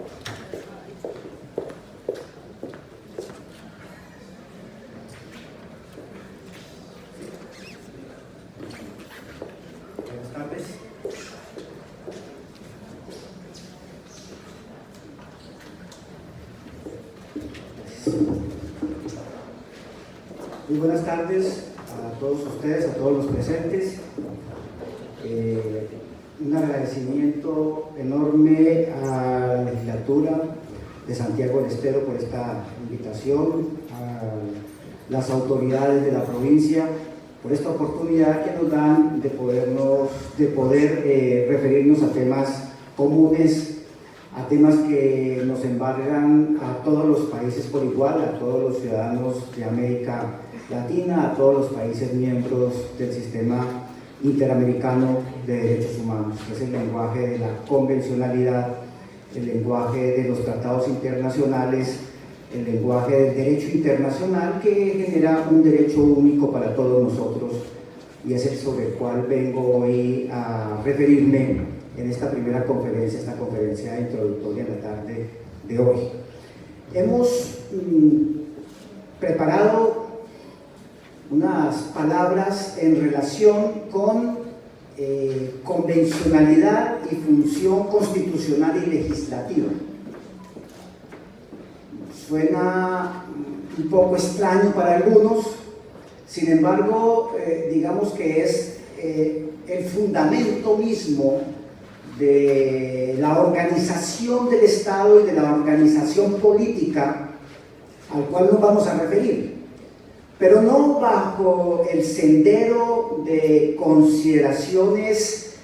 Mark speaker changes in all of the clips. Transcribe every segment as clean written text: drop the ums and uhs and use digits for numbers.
Speaker 1: Buenas tardes. Muy buenas tardes a todos ustedes, a todos los presentes. Un agradecimiento enorme a la legislatura de Santiago del Estero por esta invitación, a las autoridades de la provincia por esta oportunidad que nos dan de poder referirnos a temas comunes, a temas que nos embargan a todos los países por igual, a todos los ciudadanos de América Latina, a todos los países miembros del sistema interamericano de derechos humanos, que es el lenguaje de la convencionalidad, el lenguaje de los tratados internacionales, el lenguaje del derecho internacional, que genera un derecho único para todos nosotros, y es el sobre el cual vengo hoy a referirme en esta primera conferencia, esta conferencia introductoria en la tarde de hoy. Hemos preparado unas palabras en relación con convencionalidad y función constitucional y legislativa. Suena un poco extraño para algunos, sin embargo, digamos que es el fundamento mismo de la organización del Estado y de la organización política al cual nos vamos a referir, pero no bajo el sendero de consideraciones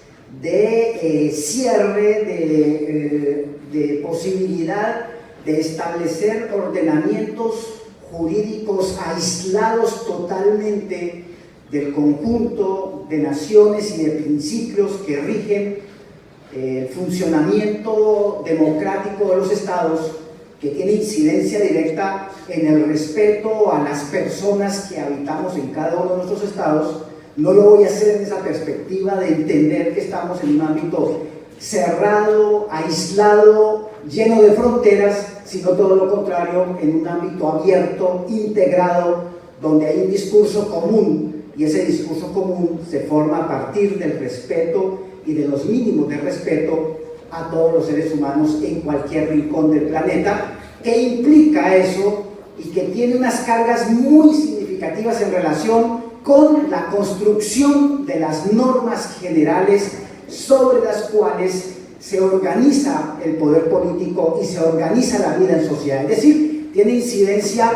Speaker 1: de cierre, de posibilidad de establecer ordenamientos jurídicos aislados totalmente del conjunto de naciones y de principios que rigen el funcionamiento democrático de los estados, que tiene incidencia directa en el respeto a las personas que habitamos en cada uno de nuestros estados. No lo voy a hacer en esa perspectiva de entender que estamos en un ámbito cerrado, aislado, lleno de fronteras, sino todo lo contrario, en un ámbito abierto, integrado, donde hay un discurso común, y ese discurso común se forma a partir del respeto y de los mínimos de respeto a todos los seres humanos en cualquier rincón del planeta. ¿Qué implica eso? Y que tiene unas cargas muy significativas en relación con la construcción de las normas generales sobre las cuales se organiza el poder político y se organiza la vida en sociedad. Es decir, tiene incidencia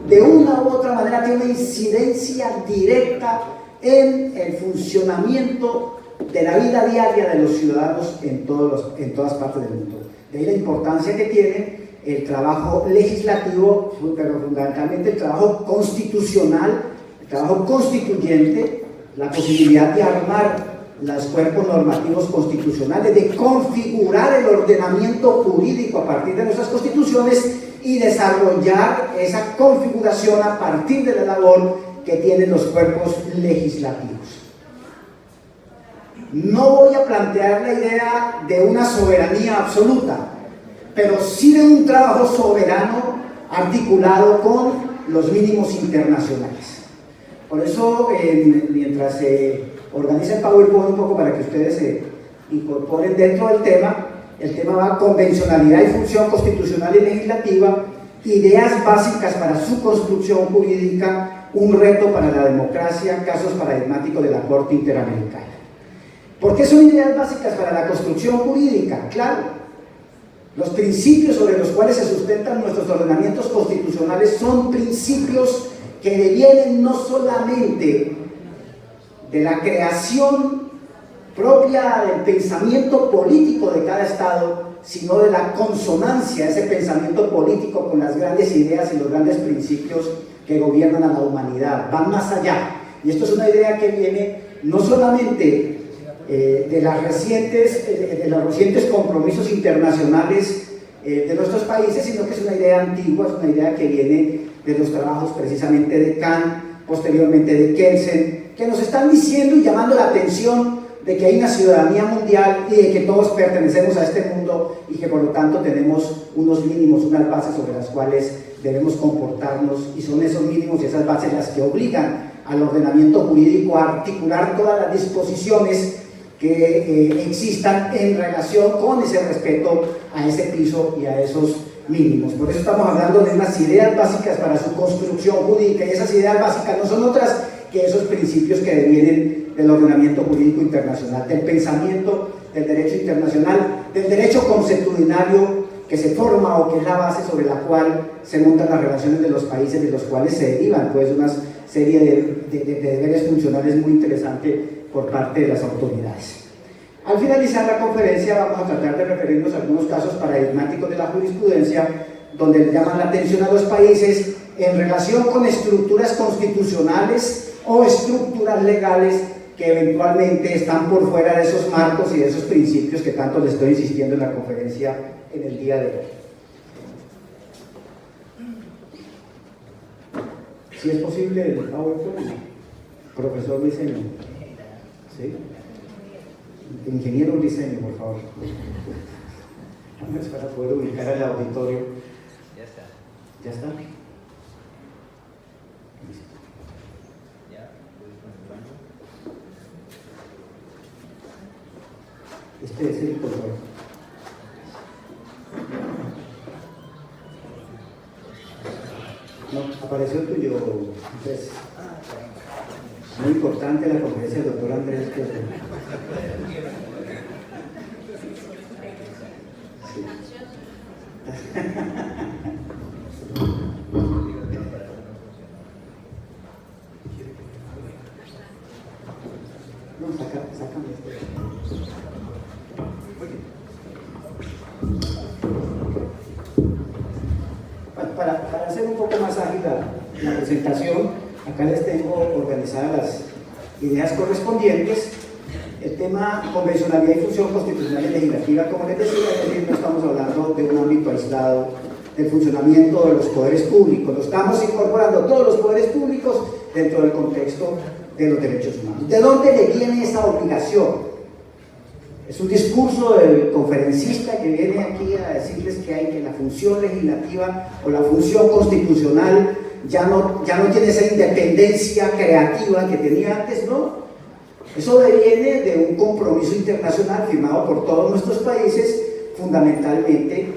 Speaker 1: de una u otra manera, tiene una incidencia directa en el funcionamiento de la vida diaria de los ciudadanos en todas partes del mundo. De ahí la importancia que tiene el trabajo legislativo, pero fundamentalmente el trabajo constitucional, el trabajo constituyente, la posibilidad de armar los cuerpos normativos constitucionales, de configurar el ordenamiento jurídico a partir de nuestras constituciones y desarrollar esa configuración a partir de la labor que tienen los cuerpos legislativos. No voy a plantear la idea de una soberanía absoluta, pero sí de un trabajo soberano articulado con los mínimos internacionales. Por eso, mientras se organiza el PowerPoint un poco para que ustedes se incorporen dentro del tema, el tema va convencionalidad y función constitucional y legislativa, ideas básicas para su construcción jurídica, un reto para la democracia, casos paradigmáticos de la Corte Interamericana. ¿Por qué son ideas básicas para la construcción jurídica? Claro, los principios sobre los cuales se sustentan nuestros ordenamientos constitucionales son principios que devienen no solamente de la creación propia del pensamiento político de cada Estado, sino de la consonancia de ese pensamiento político con las grandes ideas y los grandes principios que gobiernan a la humanidad. Van más allá. Y esto es una idea que viene no solamente de los recientes compromisos internacionales de nuestros países, sino que es una idea antigua, es una idea que viene de los trabajos precisamente de Kant, posteriormente de Kelsen, que nos están diciendo y llamando la atención de que hay una ciudadanía mundial y de que todos pertenecemos a este mundo y que por lo tanto tenemos unos mínimos, unas bases sobre las cuales debemos comportarnos, y son esos mínimos y esas bases las que obligan al ordenamiento jurídico a articular todas las disposiciones que existan en relación con ese respeto a ese piso y a esos mínimos. Por eso estamos hablando de unas ideas básicas para su construcción jurídica, y esas ideas básicas no son otras que esos principios que devienen del ordenamiento jurídico internacional, del pensamiento del derecho internacional, del derecho consuetudinario que se forma o que es la base sobre la cual se montan las relaciones de los países, de los cuales se derivan pues una serie de deberes funcionales muy interesantes por parte de las autoridades. Al finalizar la conferencia vamos a tratar de referirnos a algunos casos paradigmáticos de la jurisprudencia donde le llaman la atención a los países en relación con estructuras constitucionales o estructuras legales que eventualmente están por fuera de esos marcos y de esos principios que tanto les estoy insistiendo en la conferencia en el día de hoy. Si es posible el PowerPoint, profesor Briceño. ¿Sí? Ingeniero Briceño, por favor. Vamos para poder ubicar al auditorio.
Speaker 2: Ya está.
Speaker 1: ¿Ya está?
Speaker 2: Ya, voy continuando.
Speaker 1: Este es el control. No, apareció el tuyo, Andrés. Muy importante la conferencia del doctor Andrés. Sí. No, sácame este. Para hacer un poco más ágil la presentación, acá les tengo organizadas las ideas correspondientes. El tema convencionalidad y función constitucional y legislativa, como les decía, no estamos hablando de un ámbito aislado del funcionamiento de los poderes públicos, lo estamos incorporando todos los poderes públicos dentro del contexto de los derechos humanos. ¿De dónde le viene esa obligación? Es un discurso del conferencista que viene aquí a decirles que la función legislativa o la función constitucional ya no tiene esa independencia creativa que tenía antes, ¿no? Eso deviene de un compromiso internacional firmado por todos nuestros países, fundamentalmente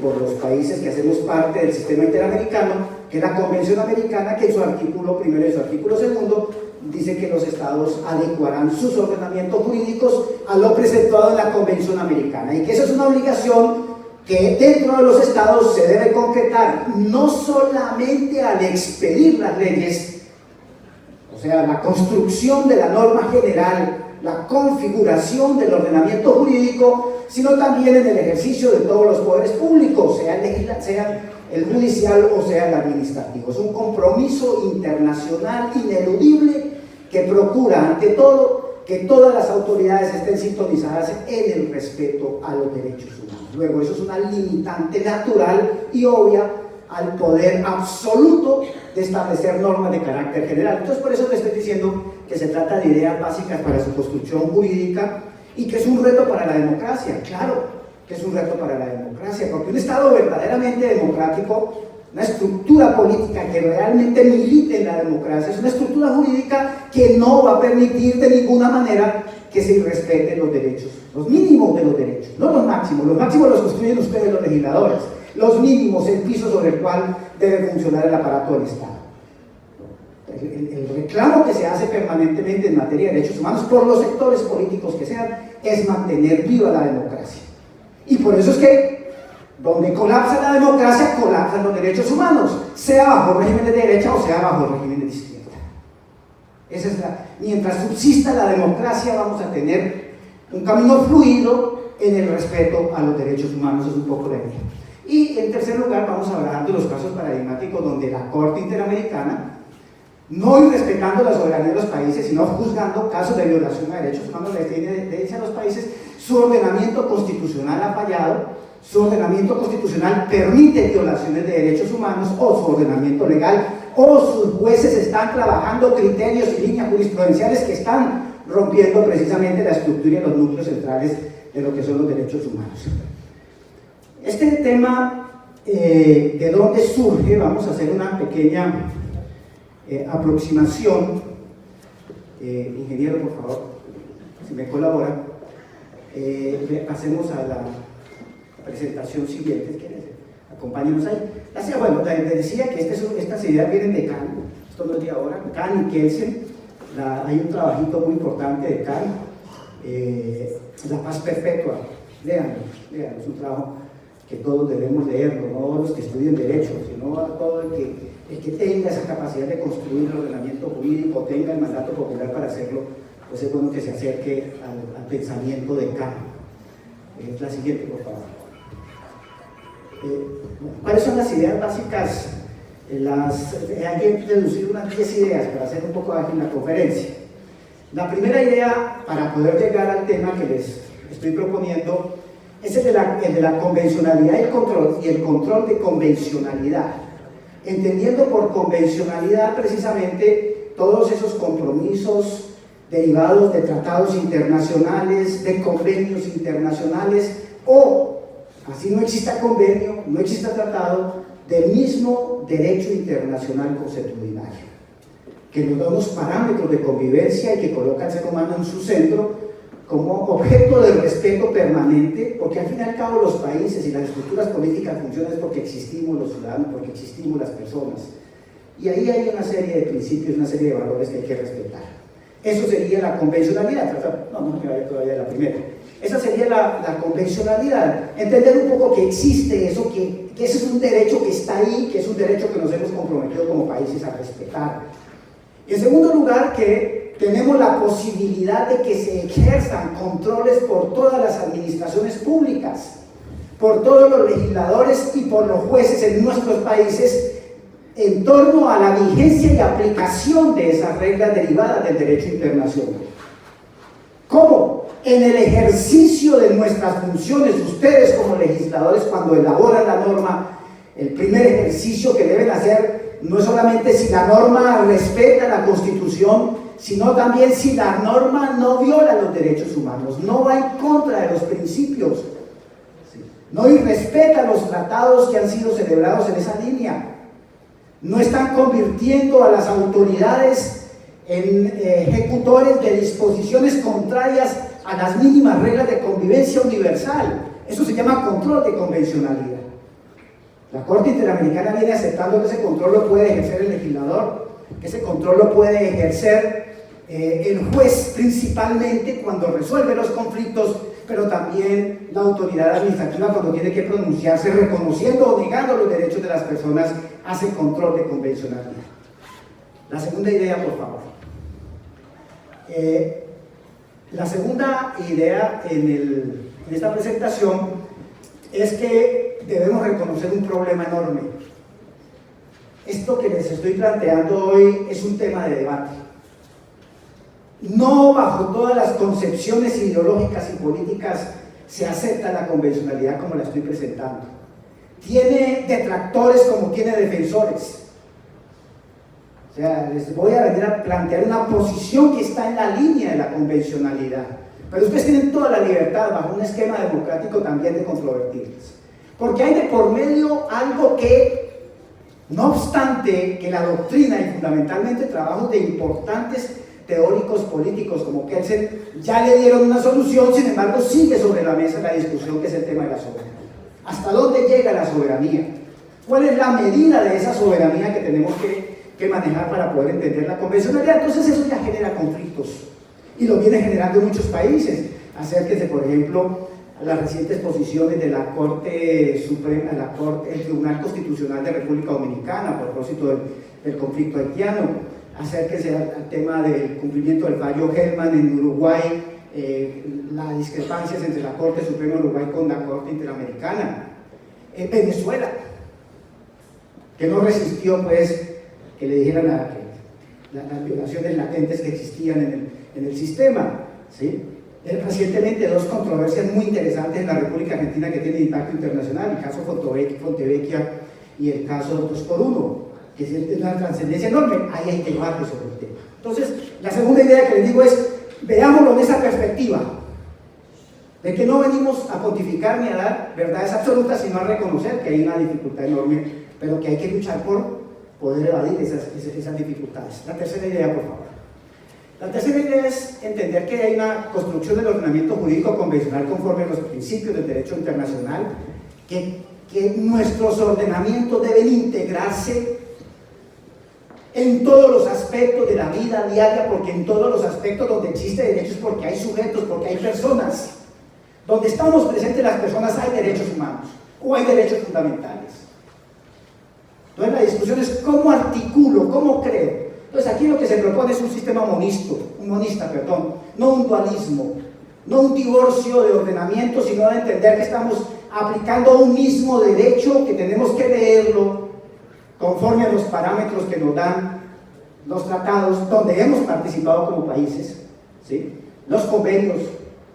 Speaker 1: por los países que hacemos parte del sistema interamericano, que es la Convención Americana, que en su artículo primero y su artículo segundo dice que los estados adecuarán sus ordenamientos jurídicos a lo preceptuado en la Convención Americana, y que esa es una obligación que dentro de los estados se debe concretar no solamente al expedir las leyes, o sea, la construcción de la norma general, la configuración del ordenamiento jurídico, sino también en el ejercicio de todos los poderes públicos, sea el judicial o sea el administrativo. Es un compromiso internacional ineludible que procura, ante todo, que todas las autoridades estén sintonizadas en el respeto a los derechos humanos. Luego, eso es una limitante natural y obvia al poder absoluto de establecer normas de carácter general. Entonces, por eso les estoy diciendo que se trata de ideas básicas para su construcción jurídica y que es un reto para la democracia. Claro que es un reto para la democracia, porque un Estado verdaderamente democrático, una estructura política que realmente milite en la democracia, es una estructura jurídica que no va a permitir de ninguna manera que se irrespeten los derechos, los mínimos de los derechos, no los máximos los construyen ustedes los legisladores, los mínimos, el piso sobre el cual debe funcionar el aparato del Estado. El reclamo que se hace permanentemente en materia de derechos humanos por los sectores políticos que sean es mantener viva la democracia. Y por eso es que donde colapsa la democracia, colapsan los derechos humanos, sea bajo régimen de derecha o sea bajo régimen de izquierda. Mientras subsista la democracia, vamos a tener un camino fluido en el respeto a los derechos humanos, es un poco la idea. Y en tercer lugar, vamos a hablar de los casos paradigmáticos donde la Corte Interamericana, no irrespetando la soberanía de los países, sino juzgando casos de violación a derechos humanos, le dice a los países: su ordenamiento constitucional ha fallado, su ordenamiento constitucional permite violaciones de derechos humanos, o su ordenamiento legal, o sus jueces están trabajando criterios y líneas jurisprudenciales que están rompiendo precisamente la estructura y los núcleos centrales de lo que son los derechos humanos. Este tema, ¿de dónde surge? Vamos a hacer una pequeña aproximación. Ingeniero, por favor, si me colabora, pasemos a la presentación siguiente. Acompáñenos ahí. Bueno, les decía que estas ideas vienen de Kant, esto no es de ahora, Kant y Kelsen. Hay un trabajito muy importante de Kant, La paz perpetua. Léanlo, es un trabajo que todos debemos leerlo, no los que estudien derecho, sino a todo el que tenga esa capacidad de construir el ordenamiento jurídico, tenga el mandato popular para hacerlo, pues es bueno que se acerque al pensamiento de Kant. La siguiente, por favor. ¿Cuáles son las ideas básicas? Hay que deducir unas 10 ideas para hacer un poco ágil la conferencia. La primera idea, para poder llegar al tema que les estoy proponiendo, es el de la convencionalidad y el control de convencionalidad. Entendiendo por convencionalidad precisamente todos esos compromisos derivados de tratados internacionales, de convenios internacionales, o, así no exista convenio, no exista tratado, del mismo derecho internacional consuetudinario, que nos da unos parámetros de convivencia y que coloca al ser humano en su centro como objeto de respeto permanente, porque al fin y al cabo los países y las estructuras políticas funcionan porque existimos los ciudadanos, porque existimos las personas. Y ahí hay una serie de principios, una serie de valores que hay que respetar. Eso sería la convencionalidad. No me vaya todavía a la primera. Esa sería la convencionalidad. Entender un poco que existe eso, que ese es un derecho que está ahí, que es un derecho que nos hemos comprometido como países a respetar. Y en segundo lugar, que tenemos la posibilidad de que se ejerzan controles por todas las administraciones públicas, por todos los legisladores y por los jueces en nuestros países en torno a la vigencia y aplicación de esas reglas derivadas del derecho internacional. ¿Cómo? En el ejercicio de nuestras funciones, ustedes como legisladores, cuando elaboran la norma, el primer ejercicio que deben hacer no es solamente si la norma respeta la Constitución, sino también si la norma no viola los derechos humanos, no va en contra de los principios, no irrespeta los tratados que han sido celebrados en esa línea, no están convirtiendo a las autoridades en ejecutores de disposiciones contrarias a las mínimas reglas de convivencia universal. Eso se llama control de convencionalidad. La Corte Interamericana viene aceptando que ese control lo puede ejercer el legislador, que ese control lo puede ejercer el juez principalmente cuando resuelve los conflictos, pero también la autoridad administrativa cuando tiene que pronunciarse reconociendo o negando los derechos de las personas, hace control de convencionalidad. La segunda idea, por favor. La segunda idea en esta presentación es que debemos reconocer un problema enorme. Esto que les estoy planteando hoy es un tema de debate. No bajo todas las concepciones ideológicas y políticas se acepta la convencionalidad como la estoy presentando. Tiene detractores como tiene defensores. O sea, les voy a venir a plantear una posición que está en la línea de la convencionalidad. Pero ustedes tienen toda la libertad, bajo un esquema democrático, también de controvertirlas. Porque hay de por medio algo que, no obstante que la doctrina y fundamentalmente trabajos de importantes teóricos políticos como Kelsen ya le dieron una solución, sin embargo sigue sobre la mesa la discusión, que es el tema de la soberanía. ¿Hasta dónde llega la soberanía? ¿Cuál es la medida de esa soberanía que tenemos que manejar para poder entender la convencionalidad? Entonces eso ya genera conflictos y lo viene generando en muchos países. Acérquense, por ejemplo, a las recientes posiciones de la Corte Suprema, el Tribunal Constitucional de República Dominicana a propósito del conflicto haitiano. Acérquense al tema del cumplimiento del fallo Hellman en Uruguay, las discrepancias entre la Corte Suprema de Uruguay con la Corte Interamericana. En Venezuela, que no resistió pues que le dijeran las violaciones latentes que existían en el sistema, ¿sí? Recientemente dos controversias muy interesantes en la República Argentina que tienen impacto internacional, el caso Fontevecchia y el caso 2x1, que es una trascendencia enorme. Ahí hay debate sobre el tema. Entonces, la segunda idea que les digo es, Veámoslo en esa perspectiva, de que no venimos a pontificar ni a dar verdades absolutas, sino a reconocer que hay una dificultad enorme, pero que hay que luchar por poder evadir esas dificultades. La tercera idea, por favor. La tercera idea es entender que hay una construcción del ordenamiento jurídico convencional conforme a los principios del derecho internacional, que nuestros ordenamientos deben integrarse en todos los aspectos de la vida diaria, porque en todos los aspectos donde existe derechos, porque hay sujetos, porque hay personas, donde estamos presentes las personas hay derechos humanos o hay derechos fundamentales. Entonces la discusión es cómo articulo, cómo creo. Entonces aquí lo que se propone es un sistema monista, no un dualismo, no un divorcio de ordenamiento, sino de entender que estamos aplicando un mismo derecho, que tenemos que leerlo conforme a los parámetros que nos dan los tratados donde hemos participado como países, ¿sí? Los convenios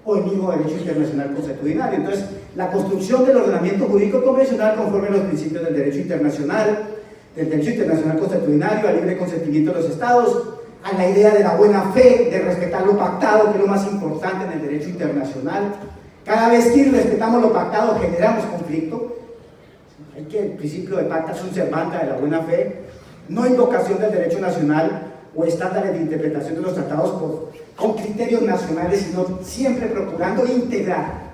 Speaker 1: o el mismo derecho internacional consuetudinario. Entonces, la construcción del ordenamiento jurídico convencional conforme a los principios del derecho internacional consuetudinario, al libre consentimiento de los estados, a la idea de la buena fe, de respetar lo pactado, que es lo más importante en el derecho internacional. Cada vez que respetamos lo pactado generamos conflicto. Hay que el principio de pacta sunt servanda, de la buena fe, no invocación del derecho nacional o estándares de interpretación de los tratados con criterios nacionales, sino siempre procurando integrar.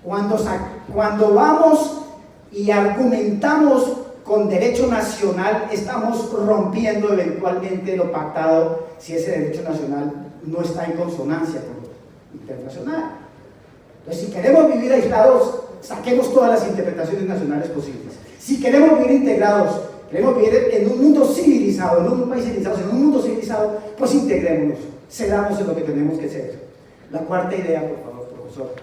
Speaker 1: Cuando vamos y argumentamos con derecho nacional, estamos rompiendo eventualmente lo pactado si ese derecho nacional no está en consonancia con lo internacional. Entonces, si queremos vivir aislados, saquemos todas las interpretaciones nacionales posibles. Si queremos vivir integrados, queremos vivir en un mundo civilizado, en un país civilizado, en un mundo civilizado, pues integrémonos, cedamos en lo que tenemos que ceder. La cuarta idea, por favor, profesor,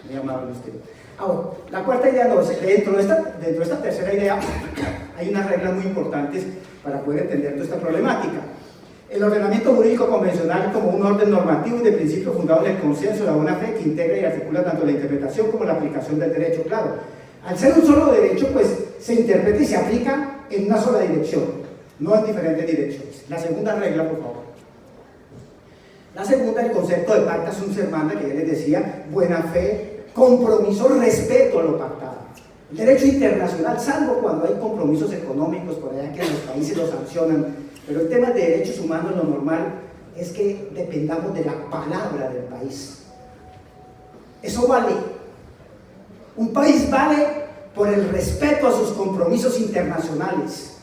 Speaker 1: muy amable usted. Ahora, la cuarta idea, dentro de esta tercera idea, hay unas reglas muy importantes para poder entender toda esta problemática. El ordenamiento jurídico convencional como un orden normativo y de principio fundado en el consenso de la buena fe que integra y articula tanto la interpretación como la aplicación del derecho. Claro, al ser un solo derecho, pues se interpreta y se aplica en una sola dirección, no en diferentes direcciones. La segunda regla, por favor. La segunda, el concepto de pacta sunt servanda, que ya les decía, buena fe, compromiso, respeto a lo pactado. El derecho internacional, salvo cuando hay compromisos económicos por allá que los países lo sancionan, pero el tema de derechos humanos, lo normal es que dependamos de la palabra del país. Eso vale. Un país vale por el respeto a sus compromisos internacionales.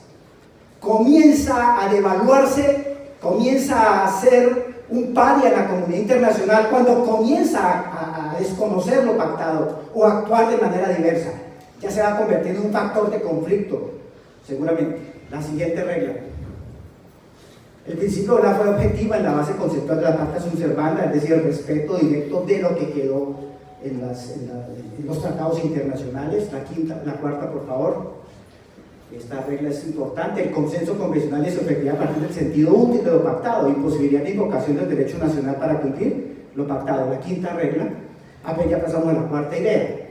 Speaker 1: Comienza a devaluarse, comienza a ser un paria en la comunidad internacional cuando comienza a desconocer lo pactado o a actuar de manera diversa. Ya se va a convertir en un factor de conflicto, seguramente. La siguiente regla. El principio de la fe objetiva en la base conceptual de la pacta sunt servanda, es decir, el respeto directo de lo que quedó en los tratados internacionales. La cuarta, por favor. Esta regla es importante. El consenso convencional es efectividad a partir del sentido útil de lo pactado y posibilidad de invocación del derecho nacional para cumplir lo pactado. La quinta regla. Ya pasamos a la cuarta idea.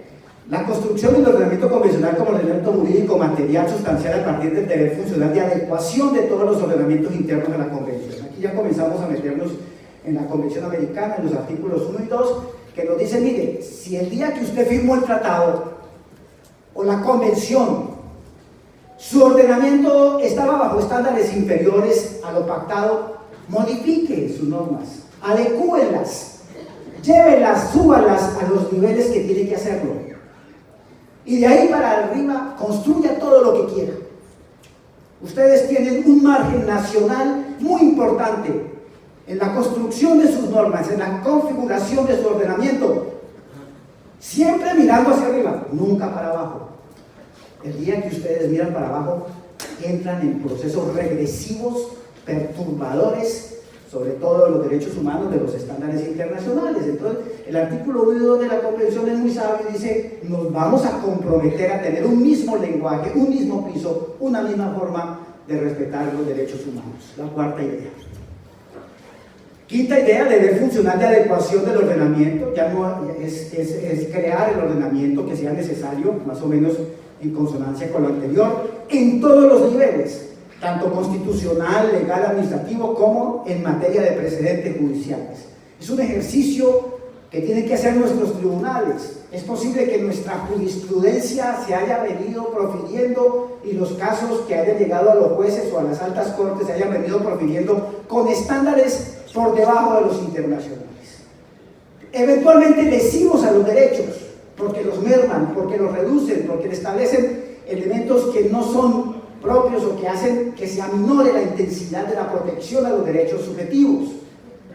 Speaker 1: La construcción del ordenamiento convencional como ordenamiento jurídico material sustancial a partir del deber funcional de adecuación de todos los ordenamientos internos de la Convención. Aquí ya comenzamos a meternos en la Convención Americana, en los artículos 1 y 2, que nos dicen, mire, si el día que usted firmó el tratado o la Convención, su ordenamiento estaba bajo estándares inferiores a lo pactado, modifique sus normas, adecúelas, llévelas, súbalas a los niveles que tiene que hacerlo. Y de ahí para arriba, construya todo lo que quiera. Ustedes tienen un margen nacional muy importante en la construcción de sus normas, en la configuración de su ordenamiento, siempre mirando hacia arriba, nunca para abajo. El día que ustedes miran para abajo, entran en procesos regresivos, perturbadores, sobre todo de los derechos humanos, de los estándares internacionales. Entonces, el artículo 1 y 2 de la Convención es muy sabio y dice, nos vamos a comprometer a tener un mismo lenguaje, un mismo piso, una misma forma de respetar los derechos humanos. La cuarta idea. Quinta idea, deber funcional de adecuación del ordenamiento, ya no es crear el ordenamiento que sea necesario, más o menos en consonancia con lo anterior, en todos los niveles, tanto constitucional, legal, administrativo, como en materia de precedentes judiciales. Es un ejercicio que tienen que hacer nuestros tribunales. Es posible que nuestra jurisprudencia se haya venido profiriendo y los casos que hayan llegado a los jueces o a las altas cortes se hayan venido profiriendo con estándares por debajo de los internacionales. Eventualmente lesivos a los derechos, porque los merman, porque los reducen, porque establecen elementos que no son propios o que hacen que se aminore la intensidad de la protección a los derechos subjetivos.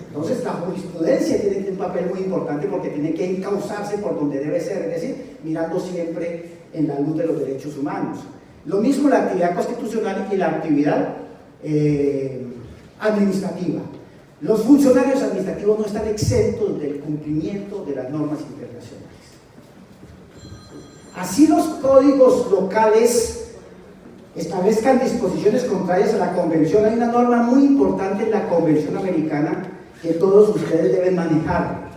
Speaker 1: Entonces la jurisprudencia tiene un papel muy importante porque tiene que encauzarse por donde debe ser, es decir, mirando siempre en la luz de los derechos humanos. Lo mismo la actividad constitucional y la actividad administrativa. Los funcionarios administrativos no están exentos del cumplimiento de las normas internacionales. Así los códigos locales establezcan disposiciones contrarias a la Convención. Hay una norma muy importante en la Convención Americana que todos ustedes deben manejar,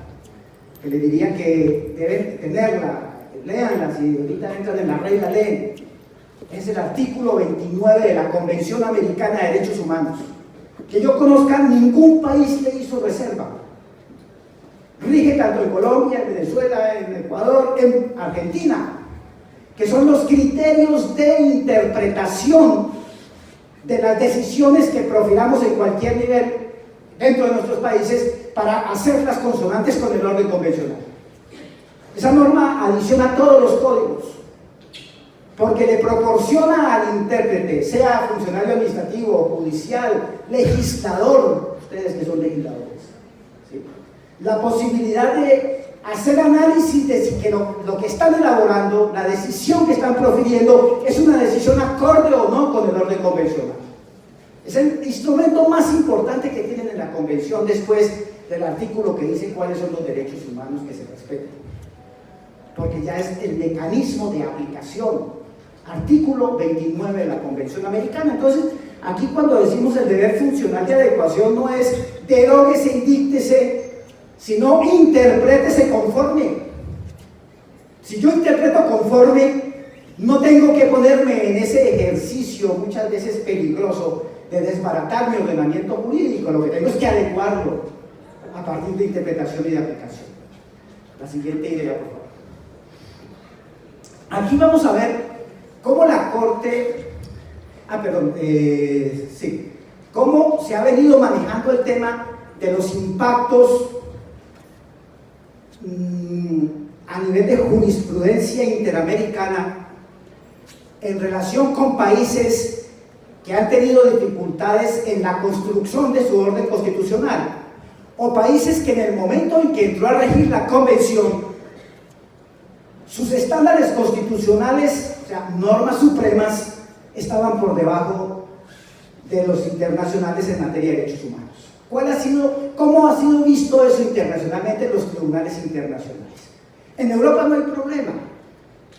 Speaker 1: que les diría que deben tenerla, léanla, si ahorita entran en la regla, leen. Es el artículo 29 de la Convención Americana de Derechos Humanos. Que yo conozca, ningún país le hizo reserva. Rige tanto en Colombia, en Venezuela, en Ecuador, en Argentina, que son los criterios de interpretación de las decisiones que profiramos en cualquier nivel dentro de nuestros países para hacerlas consonantes con el orden convencional. Esa norma adiciona todos los códigos, porque le proporciona al intérprete, sea funcionario administrativo, judicial, legislador, ustedes que son legisladores, ¿sí?, la posibilidad de hacer análisis de si que lo que están elaborando, la decisión que están profiriendo, es una decisión acorde o no con el orden convencional. Es el instrumento más importante que tienen en la Convención después del artículo que dice cuáles son los derechos humanos que se respetan, porque ya es el mecanismo de aplicación. Artículo 29 de la Convención Americana. Entonces, aquí cuando decimos el deber funcional de adecuación no es deróguese y díctese, sino interprétese conforme. Si yo interpreto conforme, no tengo que ponerme en ese ejercicio muchas veces peligroso de desbaratar mi ordenamiento jurídico. Lo que tengo es que adecuarlo a partir de interpretación y de aplicación. La siguiente idea, por favor. Aquí vamos a ver cómo la Corte, cómo se ha venido manejando el tema de los impactos a nivel de jurisprudencia interamericana en relación con países que han tenido dificultades en la construcción de su orden constitucional, o países que en el momento en que entró a regir la Convención, sus estándares constitucionales, o sea, normas supremas, estaban por debajo de los internacionales en materia de derechos humanos. ¿Cómo ha sido visto eso internacionalmente en los tribunales internacionales? En Europa no hay problema.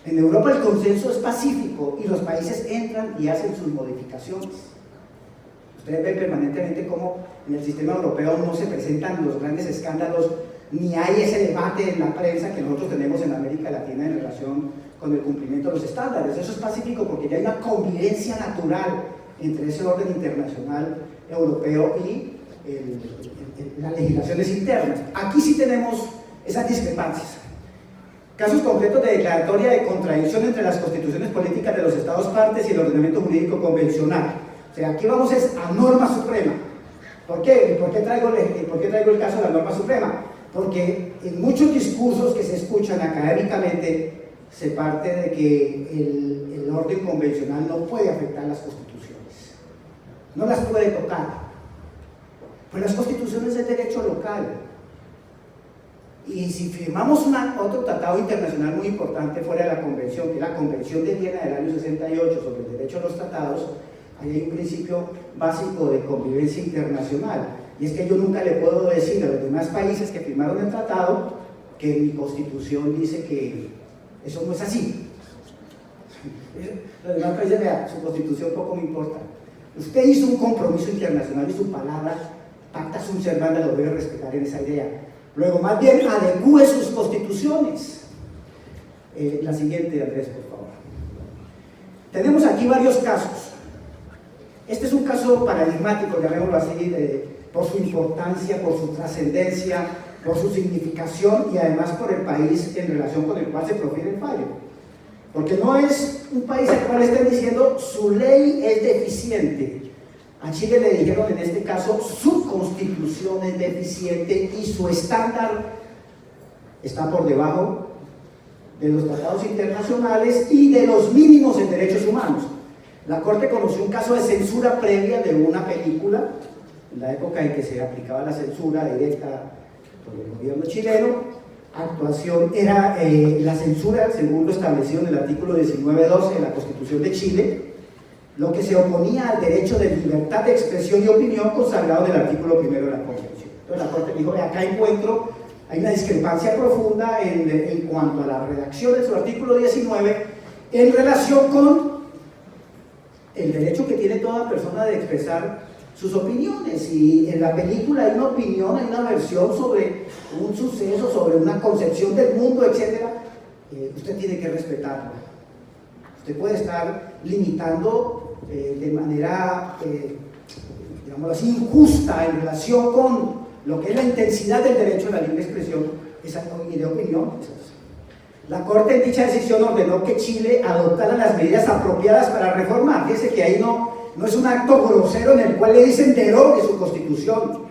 Speaker 1: En Europa el consenso es pacífico y los países entran y hacen sus modificaciones. Ustedes ven permanentemente cómo en el sistema europeo no se presentan los grandes escándalos, ni hay ese debate en la prensa que nosotros tenemos en América Latina en relación con el cumplimiento de los estándares. Eso es pacífico porque ya hay una convivencia natural entre ese orden internacional europeo y las legislaciones internas. Aquí sí tenemos esas discrepancias. Casos concretos de declaratoria de contradicción entre las constituciones políticas de los estados partes y el ordenamiento jurídico convencional. O sea, aquí vamos a norma suprema. ¿Por qué? ¿Por qué traigo el caso de la norma suprema? Porque en muchos discursos que se escuchan académicamente se parte de que el orden convencional no puede afectar las constituciones, no las puede tocar. Pues las constituciones es derecho local. Y si firmamos otro tratado internacional muy importante fuera de la Convención, que es la Convención de Viena del año 68 sobre el derecho a los tratados, ahí hay un principio básico de convivencia internacional. Y es que yo nunca le puedo decir a los demás países que firmaron el tratado que mi constitución dice que eso no es así. Los demás países, vean, su constitución poco me importa. Usted hizo un compromiso internacional y su palabra, pacta sunt servanda, lo debe respetar en esa idea. Luego, más bien, adecúe sus constituciones. La siguiente, Andrés, por favor. Tenemos aquí varios casos. Este es un caso paradigmático, llamémoslo así, por su importancia, por su trascendencia, por su significación y además por el país en relación con el cual se profiere el fallo. Porque no es un país al cual estén diciendo su ley es deficiente. A Chile le dijeron en este caso su constitución es deficiente y su estándar está por debajo de los tratados internacionales y de los mínimos en derechos humanos. La Corte conoció un caso de censura previa de una película, en la época en que se aplicaba la censura directa por el gobierno chileno. Actuación era la censura, según lo establecido en el artículo 19.12 de la Constitución de Chile, lo que se oponía al derecho de libertad de expresión y opinión consagrado en el artículo 1 de la Constitución. Entonces la Corte dijo, acá encuentro, hay una discrepancia profunda en cuanto a la redacción de su artículo 19 en relación con el derecho que tiene toda persona de expresar sus opiniones, y en la película hay una opinión, hay una versión sobre un suceso, sobre una concepción del mundo, etc. Usted tiene que respetarlo. Usted puede estar limitando de manera, digamos así, injusta en relación con lo que es la intensidad del derecho a la libre expresión y de opinión. La Corte en dicha decisión ordenó que Chile adoptara las medidas apropiadas para reformar. Fíjese que ahí no es un acto grosero en el cual le dicen derogue su constitución,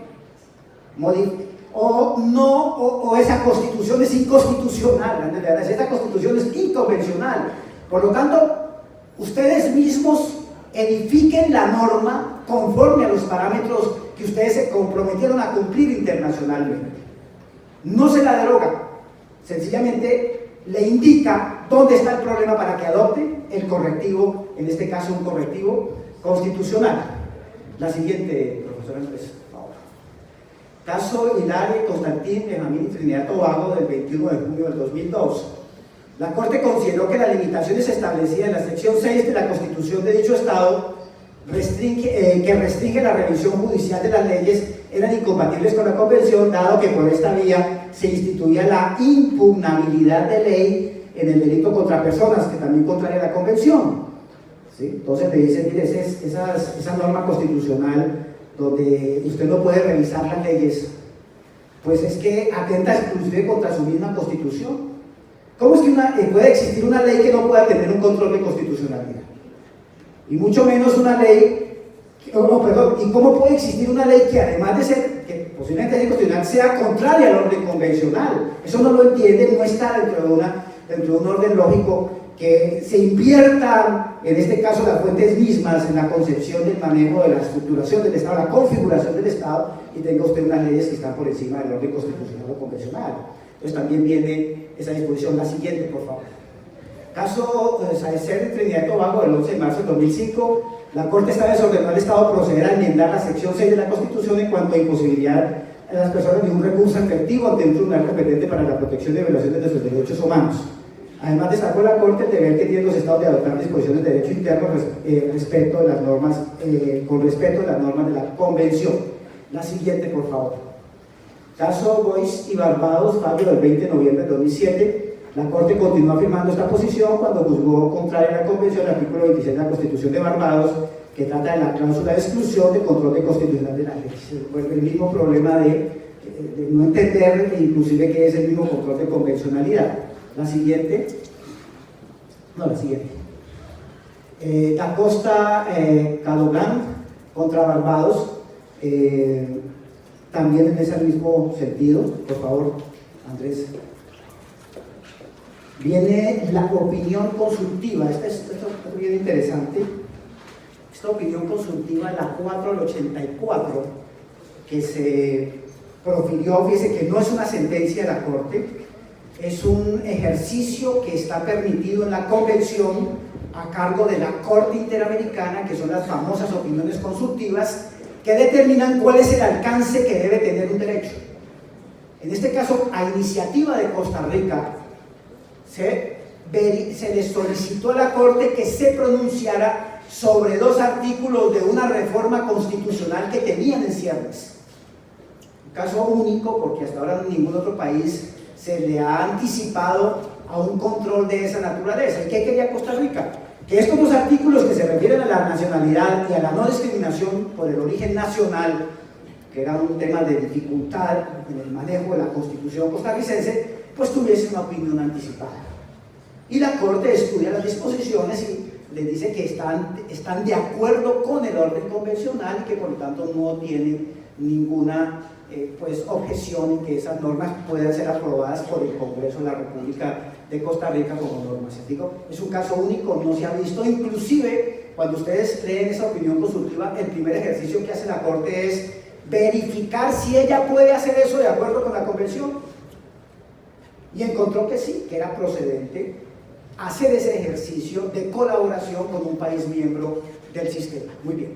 Speaker 1: o esa constitución es inconstitucional, esa constitución es inconvencional. Por lo tanto, ustedes mismos edifiquen la norma conforme a los parámetros que ustedes se comprometieron a cumplir internacionalmente. No se la deroga, sencillamente le indica dónde está el problema para que adopte el correctivo, en este caso un correctivo constitucional. La siguiente, profesora Andrés, por favor. Caso Hilario Constantín, Benjamín y Trinidad Tobago del 21 de junio del 2002. La Corte consideró que las limitaciones establecidas en la sección 6 de la Constitución de dicho Estado que restringe la revisión judicial de las leyes eran incompatibles con la Convención, dado que por esta vía se instituía la impugnabilidad de ley en el delito contra personas, que también contraria a la Convención. ¿Sí? Entonces le dicen, mire, esa norma constitucional donde usted no puede revisar las leyes, pues es que atenta exclusive contra su misma Constitución. ¿Cómo es que puede existir una ley que no pueda tener un control de constitucionalidad? Y mucho menos una ley, y cómo puede existir una ley que además de ser, que posiblemente es inconstitucional, sea contraria al orden convencional? Eso no lo entiende, no está dentro de un orden lógico, que se invierta, en este caso, las fuentes mismas en la concepción del manejo de la estructuración del Estado, la configuración del Estado, y tenga usted unas leyes que están por encima del orden constitucional o convencional. Entonces también viene esa disposición. La siguiente, por favor. Caso Saecer de Trinidad y Tobago del 11 de marzo de 2005, la Corte esta vez ordenó al Estado proceder a enmendar la sección 6 de la Constitución en cuanto a imposibilidad a las personas de un recurso efectivo ante un tribunal competente para la protección de violaciones de sus derechos humanos. Además, destacó la Corte el deber que tienen los Estados de adoptar disposiciones de derecho interno respecto de las normas, con respeto de las normas de la Convención. La siguiente, por favor. Caso Boyce y Barbados, fallo del 20 de noviembre de 2007. La Corte continuó afirmando esta posición cuando juzgó contraria a la Convención el artículo 26 de la Constitución de Barbados, que trata de la cláusula de exclusión de control de constitucional de la ley. Se vuelve el mismo problema de no entender, inclusive, que es el mismo control de convencionalidad. La siguiente. No, la siguiente. Da Costa Cadogán contra Barbados, también en ese mismo sentido. Por favor, Andrés. Viene la opinión consultiva. Esto es bien interesante. Esta opinión consultiva, la 4 al 84, que se profirió, fíjese que no es una sentencia de la Corte, es un ejercicio que está permitido en la Convención a cargo de la Corte Interamericana, que son las famosas opiniones consultivas que determinan cuál es el alcance que debe tener un derecho. En este caso, a iniciativa de Costa Rica, se le solicitó a la Corte que se pronunciara sobre dos artículos de una reforma constitucional que tenían en ciernes. Un caso único, porque hasta ahora en ningún otro país se le ha anticipado a un control de esa naturaleza. ¿Y qué quería Costa Rica? Que estos dos artículos que se refieren a la nacionalidad y a la no discriminación por el origen nacional que era un tema de dificultad en el manejo de la Constitución costarricense, pues tuviese una opinión anticipada. Y la Corte estudia las disposiciones y les dice que están de acuerdo con el orden convencional y que por lo tanto no tienen ninguna pues, objeción en que esas normas puedan ser aprobadas por el Congreso de la República de Costa Rica como normas. Digo, es un caso único, no se ha visto, inclusive cuando ustedes leen esa opinión consultiva, el primer ejercicio que hace la Corte es verificar si ella puede hacer eso de acuerdo con la Convención, y encontró que sí, que era procedente hacer ese ejercicio de colaboración con un país miembro del sistema. Muy bien,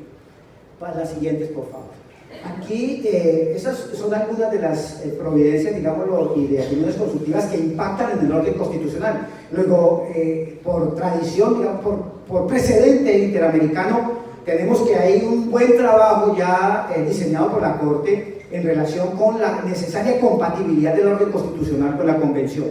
Speaker 1: para las siguientes, por favor. Aquí, esas son algunas de las providencias, digámoslo, y de opiniones consultivas que impactan en el orden constitucional. Luego, por tradición, digamos, por precedente interamericano, tenemos que hay un buen trabajo ya diseñado por la Corte en relación con la necesaria compatibilidad del orden constitucional con la Convención,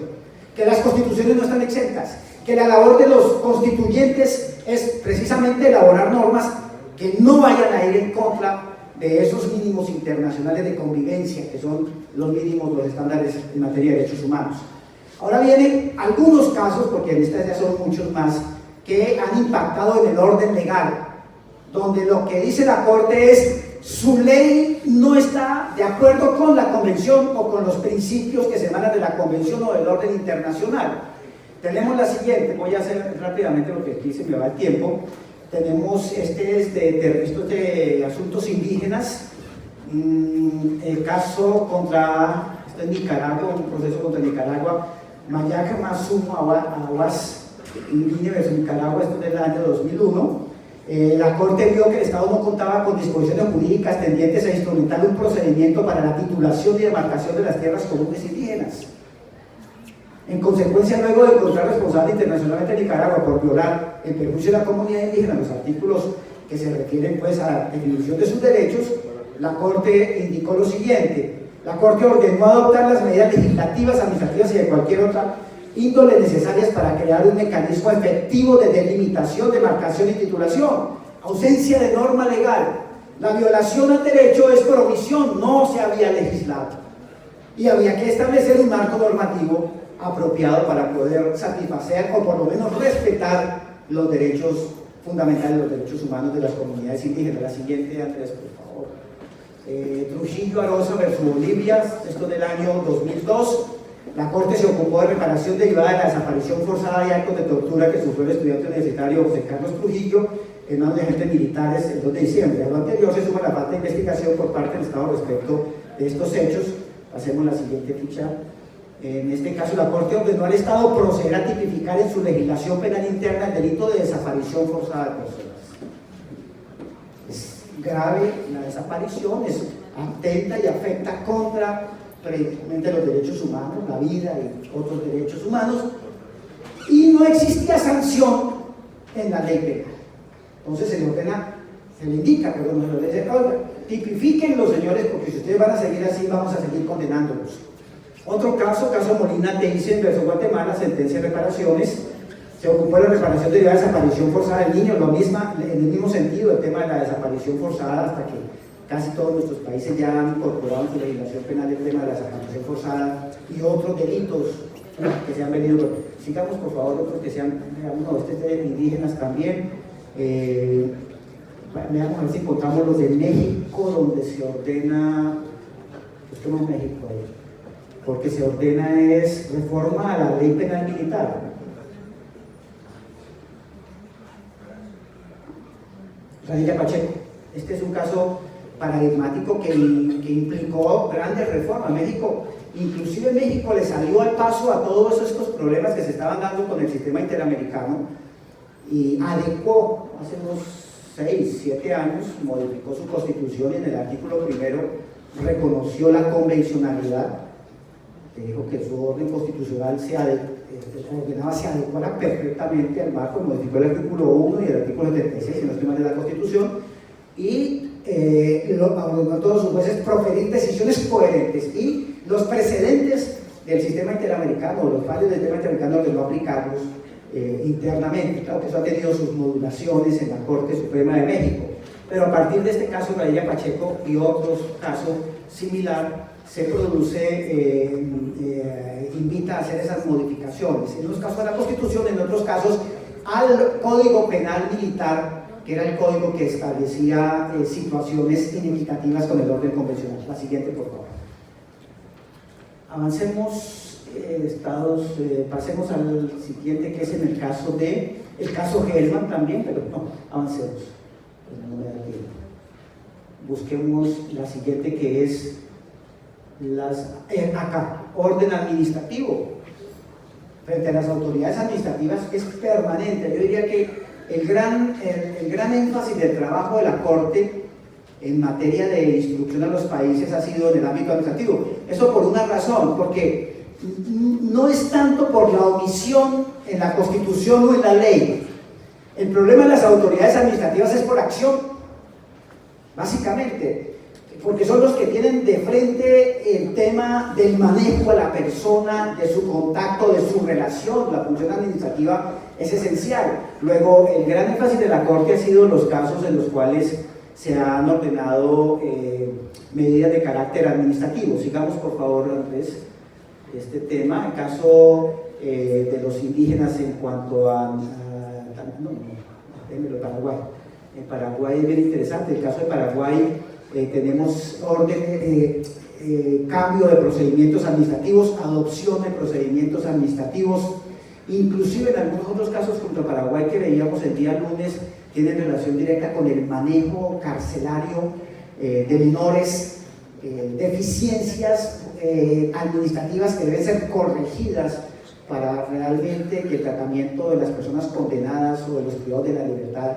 Speaker 1: que las constituciones no están exentas, que la labor de los constituyentes es precisamente elaborar normas que no vayan a ir en contra de esos mínimos internacionales de convivencia, que son los mínimos, los estándares en materia de derechos humanos. Ahora vienen algunos casos, porque en estas ya son muchos más, que han impactado en el orden legal, donde lo que dice la Corte es su ley no está de acuerdo con la Convención o con los principios que se emanan de la Convención o del orden internacional. Tenemos la siguiente, voy a hacer rápidamente lo que aquí se me va el tiempo. Tenemos, este es de asuntos indígenas, el caso contra, esto es Nicaragua, un proceso contra Nicaragua, Mayaca Masumo Aguas, Indígena versus Nicaragua, esto es del año 2001. La Corte vio que el Estado no contaba con disposiciones jurídicas tendientes a instrumentar un procedimiento para la titulación y demarcación de las tierras comunes indígenas. En consecuencia, luego de encontrar responsable internacionalmente a Nicaragua por violar el perjuicio de la comunidad indígena, los artículos que se refieren pues, a la definición de sus derechos, la Corte indicó lo siguiente: la Corte ordenó adoptar las medidas legislativas, administrativas y de cualquier otra índole necesarias para crear un mecanismo efectivo de delimitación, demarcación y titulación. Ausencia de norma legal. La violación al derecho es por omisión, no se había legislado. Y había que establecer un marco normativo apropiado para poder satisfacer o por lo menos respetar los derechos fundamentales, los derechos humanos de las comunidades indígenas. La siguiente, Andrés, por favor. Trujillo Arosa versus Bolivia, esto del año 2002. La Corte se ocupó de reparación derivada de la desaparición forzada y actos de tortura que sufrió el estudiante universitario José Carlos Trujillo en manos de agentes militares el 2 de diciembre. A lo anterior se suma la falta de investigación por parte del Estado respecto de estos hechos. Pasemos a la siguiente ficha. En este caso, la Corte ordenó al Estado proceder a tipificar en su legislación penal interna el delito de desaparición forzada de personas. Es grave la desaparición, es atenta y afecta contra precisamente los derechos humanos, la vida y otros derechos humanos, y no existía sanción en la ley penal. Entonces se le ordena, se le indica, perdón, se le dice, tipifiquen los señores, porque si ustedes van a seguir así, vamos a seguir condenándolos. Otro caso, caso Molina Teisen versus Guatemala, sentencia de reparaciones, se ocupó de la reparación derivada de desaparición forzada del niño, en el mismo sentido el tema de la desaparición forzada, hasta que casi todos nuestros países ya han incorporado en su legislación penal el tema de la desaparición forzada y otros delitos que se han venido. Sigamos por favor otros que sean, veamos, este de indígenas también. Veamos a ver si encontramos los de México, donde se ordena, esto no es México, porque se ordena es reforma a la ley penal militar. Radilla Pacheco, este es un caso paradigmático que implicó grandes reformas. México, inclusive México le salió al paso a todos estos problemas que se estaban dando con el sistema interamericano y adecuó hace unos 6, 7 años, modificó su constitución y en el artículo primero reconoció la convencionalidad, que dijo que su orden constitucional se adecuara perfectamente al marco, modificó el artículo 1 y el artículo 76, si no estoy mal, de la Constitución, y ordenó a todos sus jueces proferir decisiones coherentes, y los precedentes del sistema interamericano, los fallos del sistema interamericano, ordenó aplicarlos internamente. Claro que eso ha tenido sus modulaciones en la Corte Suprema de México. pero a partir de este caso Radilla Pacheco y otros casos similar, se produce, invita a hacer esas modificaciones, en unos casos a la Constitución, en otros casos al Código Penal Militar, que era el código que establecía situaciones inequitativas con el orden convencional. La siguiente, por favor. Avancemos, pasemos al siguiente, que es en el caso Gelman también, pero no, avancemos. Pues no me da tiempo. Busquemos la siguiente, que es acá, orden administrativo. Frente a las autoridades administrativas es permanente. Yo diría que el gran énfasis del trabajo de la Corte en materia de instrucción a los países ha sido en el ámbito administrativo. Eso por una razón, porque no es tanto por la omisión en la Constitución o en la ley. El problema de las autoridades administrativas es por acción, básicamente, porque son los que tienen de frente el tema del manejo de la persona, de su contacto, de su relación. La función administrativa es esencial. Luego, el gran énfasis de la Corte ha sido los casos en los cuales se han ordenado medidas de carácter administrativo. Sigamos, por favor, Andrés, este tema. El caso de los indígenas en cuanto a Paraguay. En Paraguay es bien interesante. El caso de Paraguay, tenemos cambio de procedimientos administrativos, adopción de procedimientos administrativos, inclusive en algunos otros casos contra Paraguay que veíamos el día lunes, tienen relación directa con el manejo carcelario de menores, deficiencias administrativas que deben ser corregidas para realmente que el tratamiento de las personas condenadas o de los privados de la libertad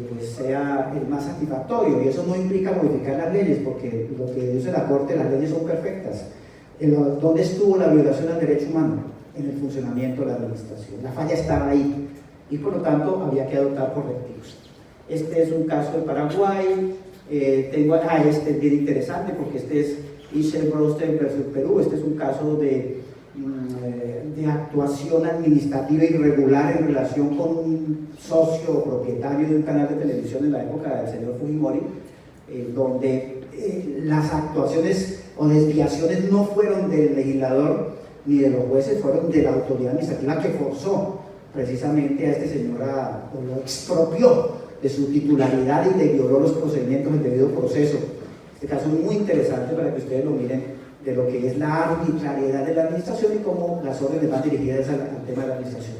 Speaker 1: pues sea el más satisfactorio. Y eso no implica modificar las leyes, porque lo que dice la Corte, las leyes son perfectas. ¿Dónde estuvo la violación al derecho humano? En el funcionamiento de la administración. La falla estaba ahí y por lo tanto había que adoptar correctivos. Este es un caso de Paraguay. Este es bien interesante porque este es Ishel Brosten versus Perú. Este es un caso de actuación administrativa irregular en relación con un socio o propietario de un canal de televisión en la época del señor Fujimori, donde las actuaciones o desviaciones no fueron del legislador ni de los jueces, fueron de la autoridad administrativa que forzó precisamente a este señor o lo expropió de su titularidad y le violó los procedimientos del debido proceso. Este caso es muy interesante para que ustedes lo miren, de lo que es la arbitrariedad de la administración y cómo las órdenes van dirigidas al tema de la administración.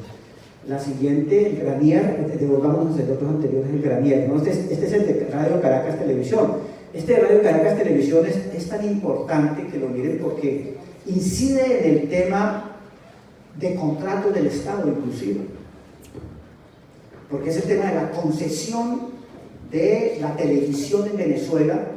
Speaker 1: La siguiente, el Granier, devolvamos los otros anteriores, el Granier, ¿no? Este es el de Radio Caracas Televisión. Este de Radio Caracas Televisión es tan importante que lo miren porque incide en el tema de contratos del Estado inclusive, porque es el tema de la concesión de la televisión en Venezuela,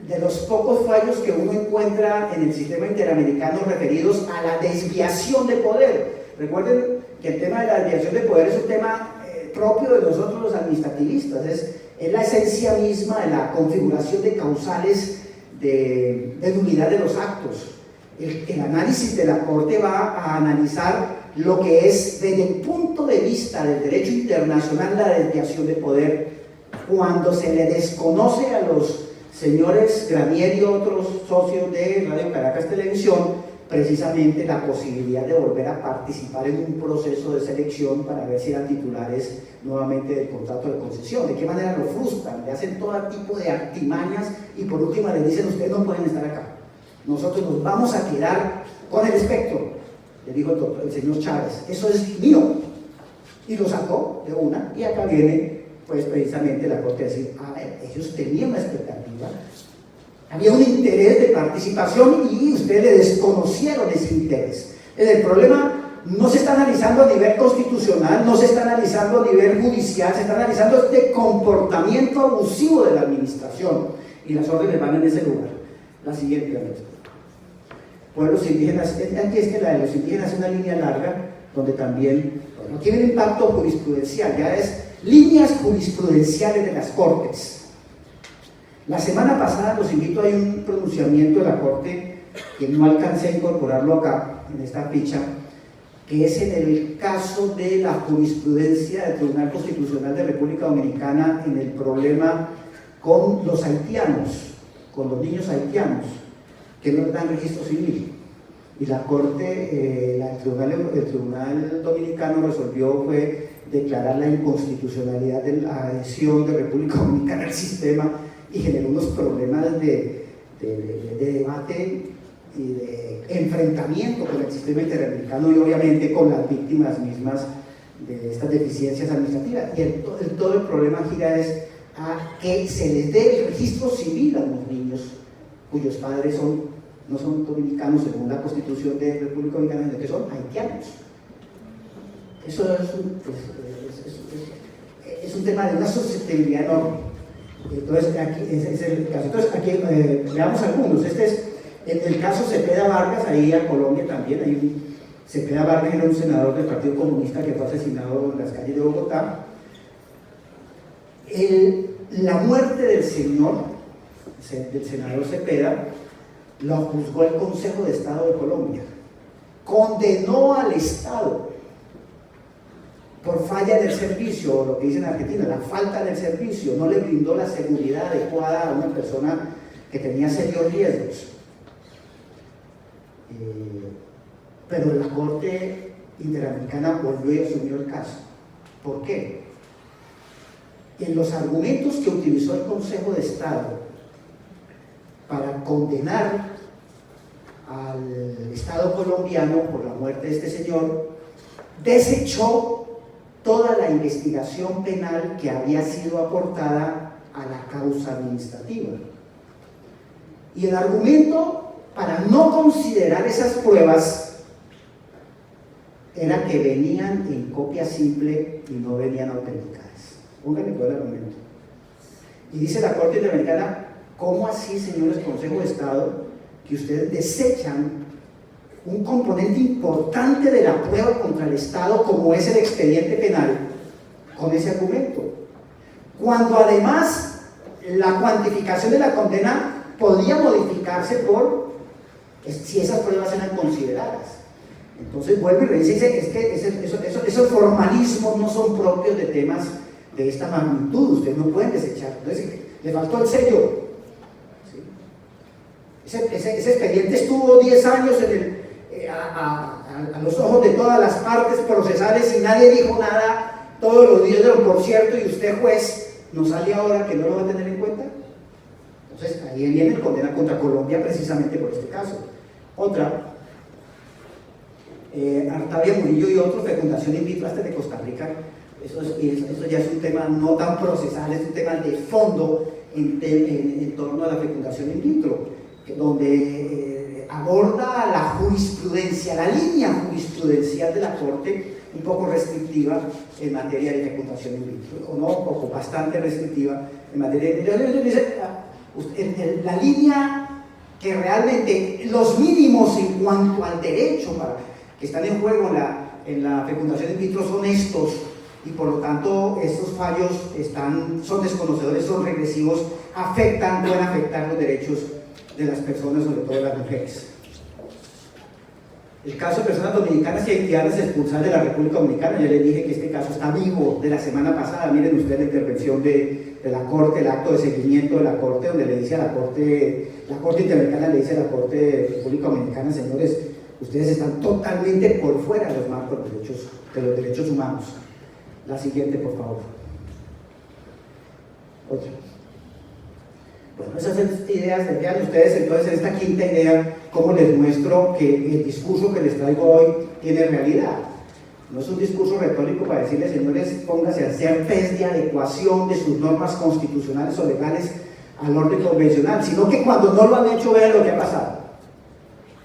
Speaker 1: de los pocos fallos que uno encuentra en el sistema interamericano referidos a la desviación de poder. Recuerden que el tema de la desviación de poder es un tema propio de nosotros los administrativistas, es la esencia misma de la configuración de causales de nulidad de los actos. El análisis de la Corte va a analizar lo que es desde el punto de vista del derecho internacional la desviación de poder, cuando se le desconoce a los señores Granier y otros socios de Radio Caracas Televisión precisamente la posibilidad de volver a participar en un proceso de selección para ver si eran titulares nuevamente del contrato de concesión. ¿De qué manera lo frustran? Le hacen todo tipo de artimañas y por último les dicen: ustedes no pueden estar acá, nosotros nos vamos a quedar con el espectro. Le dijo el señor Chávez: eso es mío, y lo sacó de una. Y acá viene pues precisamente la Corte a decir: a ver, ellos tenían una expectativa, había un interés de participación y ustedes le desconocieron ese interés. El problema no se está analizando a nivel constitucional, no se está analizando a nivel judicial, se está analizando este comportamiento abusivo de la administración y las órdenes van en ese lugar. La siguiente, Andrés. Pueblos indígenas, aquí es que la de los indígenas es una línea larga donde también no tiene un impacto jurisprudencial, ya es líneas jurisprudenciales de las Cortes. La semana pasada los invito, hay un pronunciamiento de la Corte que no alcancé a incorporarlo acá en esta ficha, que es en el caso de la jurisprudencia del Tribunal Constitucional de República Dominicana en el problema con los haitianos, con los niños haitianos, que no dan registro civil. Y la Corte, el Tribunal Dominicano resolvió declarar la inconstitucionalidad de la adhesión de República Dominicana al sistema y generó unos problemas de debate y de enfrentamiento con el sistema interamericano y obviamente con las víctimas mismas de estas deficiencias administrativas. Y todo el problema gira es a que se les dé el registro civil a los niños cuyos padres no son dominicanos según la Constitución de República Dominicana, sino que son haitianos. Eso es un tema de una susceptibilidad enorme. Entonces, aquí es el caso. Entonces, aquí veamos algunos. Este es el caso Cepeda Vargas, ahí a Colombia también. Cepeda Vargas era un senador del Partido Comunista que fue asesinado en las calles de Bogotá. La muerte del senador Cepeda, lo juzgó el Consejo de Estado de Colombia. Condenó al Estado por falla en el servicio, o lo que dicen en Argentina, la falta del servicio, no le brindó la seguridad adecuada a una persona que tenía serios riesgos. Pero la Corte Interamericana volvió y asumió el caso. ¿Por qué? En los argumentos que utilizó el Consejo de Estado para condenar al Estado colombiano por la muerte de este señor, desechó toda la investigación penal que había sido aportada a la causa administrativa. Y el argumento para no considerar esas pruebas era que venían en copia simple y no venían autenticadas. Pónganle todo el argumento. Y dice la Corte Interamericana: ¿cómo así, señores Consejo de Estado, que ustedes desechan un componente importante de la prueba contra el Estado como es el expediente penal con ese argumento? Cuando además la cuantificación de la condena podía modificarse por si esas pruebas eran consideradas. Entonces vuelve y redice, es que esos formalismos no son propios de temas de esta magnitud, ustedes no pueden desechar. Entonces le faltó el sello. ¿Sí? Ese expediente estuvo 10 años a los ojos de todas las partes procesales y nadie dijo nada, todos los días dieron por cierto, y usted, juez, no sale ahora que no lo va a tener en cuenta. Entonces ahí viene el condena contra Colombia precisamente por este caso. Otra, Artavia Murillo y otros, fecundación in vitro hasta de Costa Rica. Eso ya es un tema no tan procesal, es un tema de fondo en torno a la fecundación in vitro, donde aborda la jurisprudencia, la línea jurisprudencial de la Corte, un poco restrictiva en materia de fecundación in vitro, o no, un poco, bastante restrictiva en materia de... La línea que realmente los mínimos en cuanto al derecho que están en juego en la fecundación in vitro son estos, y por lo tanto estos fallos son desconocedores, son regresivos, pueden afectar los derechos de las personas, sobre todo de las mujeres. El caso de personas dominicanas y haitianas expulsadas de la República Dominicana, ya les dije que este caso está vivo de la semana pasada. Miren ustedes la intervención de la Corte, el acto de seguimiento de la Corte, donde le dice a la Corte Interamericana le dice a la Corte de República Dominicana: señores, ustedes están totalmente por fuera de los marcos de los derechos humanos. La siguiente, por favor. Otra. Bueno, esas ideas, vean ustedes entonces en esta quinta idea cómo les muestro que el discurso que les traigo hoy tiene realidad. No es un discurso retórico para decirles: señores, pónganse a hacer test de adecuación de sus normas constitucionales o legales al orden convencional, sino que cuando no lo han hecho, vean lo que ha pasado.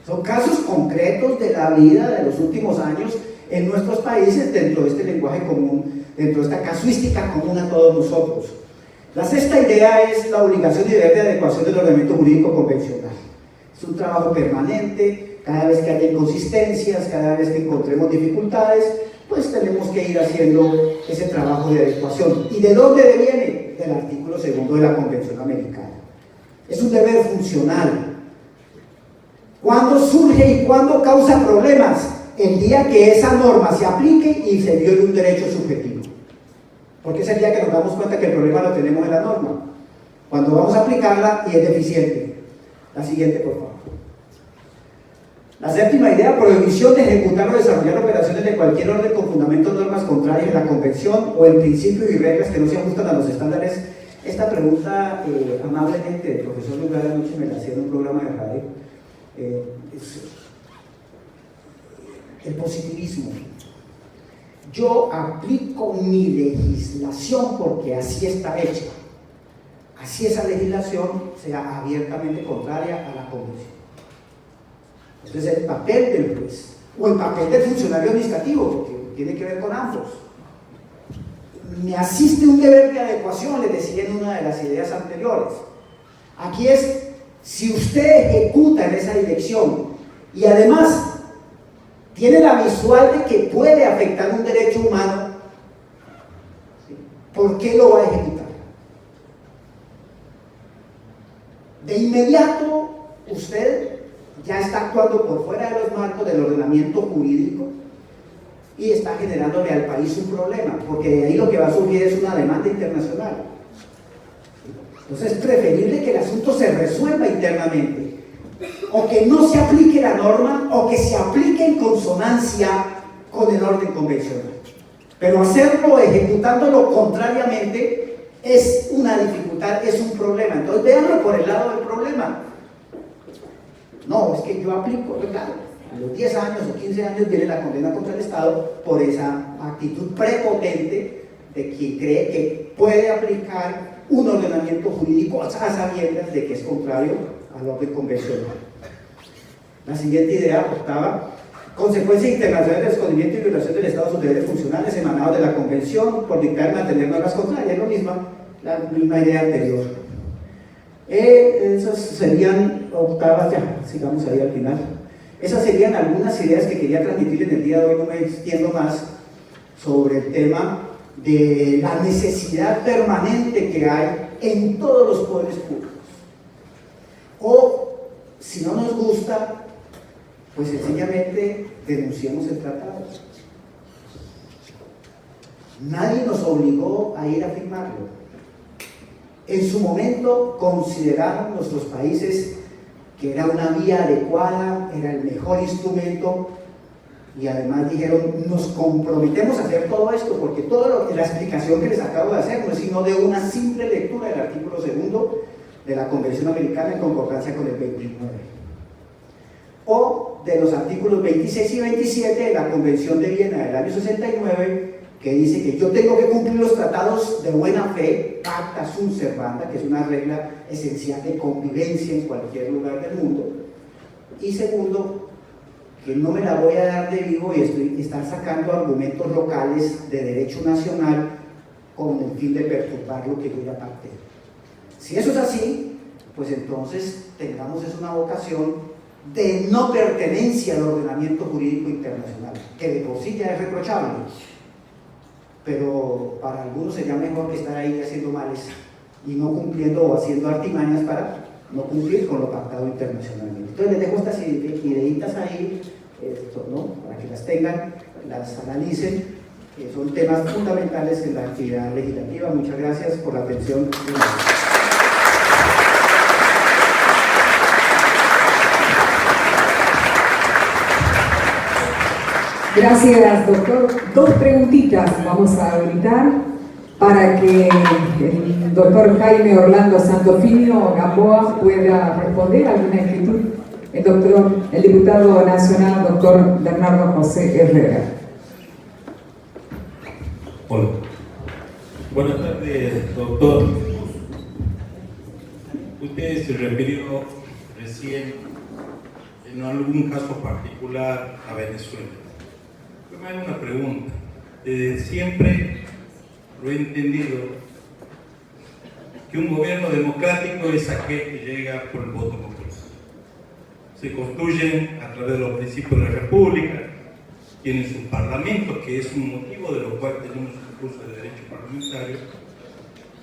Speaker 1: Son casos concretos de la vida de los últimos años en nuestros países, dentro de este lenguaje común, dentro de esta casuística común a todos nosotros. La sexta idea es la obligación y deber de adecuación del ordenamiento jurídico convencional. Es un trabajo permanente, cada vez que haya inconsistencias, cada vez que encontremos dificultades, pues tenemos que ir haciendo ese trabajo de adecuación. ¿Y de dónde deviene? Del artículo 2 de la Convención Americana. Es un deber funcional. ¿Cuándo surge y cuándo causa problemas? el día que esa norma se aplique y se viole un derecho subjetivo. Porque es el día que nos damos cuenta que el problema lo tenemos en la norma. Cuando vamos a aplicarla y es deficiente. La siguiente, por favor. La séptima idea, prohibición de ejecutar o desarrollar operaciones de cualquier orden con fundamentos normas contrarias a la convención o en principios y reglas que no se ajustan a los estándares. Esta pregunta, amablemente, el profesor Lugar anoche me la hacía en un programa de radio. El positivismo. Yo aplico mi legislación porque así está hecha. Así esa legislación sea abiertamente contraria a la convención. Entonces el papel del juez o el papel del funcionario administrativo, porque tiene que ver con ambos, me asiste un deber de adecuación, les decía en una de las ideas anteriores. Aquí es, si usted ejecuta en esa dirección y además tiene la visual de que puede afectar un derecho humano, ¿por qué lo va a ejecutar? De inmediato usted ya está actuando por fuera de los marcos del ordenamiento jurídico y está generándole al país un problema, porque de ahí lo que va a surgir es una demanda internacional. Entonces es preferible que el asunto se resuelva internamente, o que no se aplique la norma, o que se aplique en consonancia con el orden convencional. Pero hacerlo, ejecutándolo contrariamente, es una dificultad, es un problema. Entonces véanlo por el lado del problema. No, es que yo aplico, claro, a los 10 años o 15 años viene la condena contra el Estado por esa actitud prepotente de quien cree que puede aplicar un ordenamiento jurídico a sabiendas de que es contrario al orden convencional. La siguiente idea octava: consecuencias internacionales de desconocimiento y violación del Estado de sus deberes funcionales emanados de la Convención por dictar y mantener normas contrarias. Es la misma idea anterior. Esas serían octavas, ya, sigamos ahí al final. Esas serían algunas ideas que quería transmitir en el día de hoy. No me extiendo más sobre el tema de la necesidad permanente que hay en todos los poderes públicos. O, si no nos gusta, pues sencillamente denunciemos el tratado. Nadie nos obligó a ir a firmarlo. En su momento consideraron nuestros países que era una vía adecuada, era el mejor instrumento, y además dijeron, nos comprometemos a hacer todo esto, porque toda la explicación que les acabo de hacer no es sino de una simple lectura del artículo 2 de la Convención Americana en concordancia con el 29, o de los artículos 26 y 27 de la Convención de Viena del año 69, que dice que yo tengo que cumplir los tratados de buena fe, pacta sunt servanda, que es una regla esencial de convivencia en cualquier lugar del mundo, y segundo, que no me la voy a dar de vivo y estar sacando argumentos locales de derecho nacional con el fin de perturbar lo que yo ya pacté. Si eso es así, pues entonces tengamos una vocación de no pertenencia al ordenamiento jurídico internacional, que de por sí ya es reprochable, pero para algunos sería mejor que estar ahí haciendo males y no cumpliendo o haciendo artimañas para no cumplir con lo pactado internacionalmente. Entonces les dejo estas ideitas ahí, ¿no?, para que las tengan, las analicen, que son temas fundamentales en la actividad legislativa. Muchas gracias por la atención.
Speaker 3: Gracias, doctor. Dos preguntitas vamos a habilitar para que el doctor Jaime Orlando Santofimio Gamboa pueda responder a alguna inquietud. El diputado nacional, doctor Bernardo José Herrera.
Speaker 4: Hola. Buenas tardes, doctor. Usted se refirió recién en algún caso particular a Venezuela. Yo me hago una pregunta. Desde siempre lo he entendido que un gobierno democrático es aquel que llega por el voto popular. Se construyen a través de los principios de la República, tienen sus parlamentos, que es un motivo de lo cual tenemos un curso de derecho parlamentario.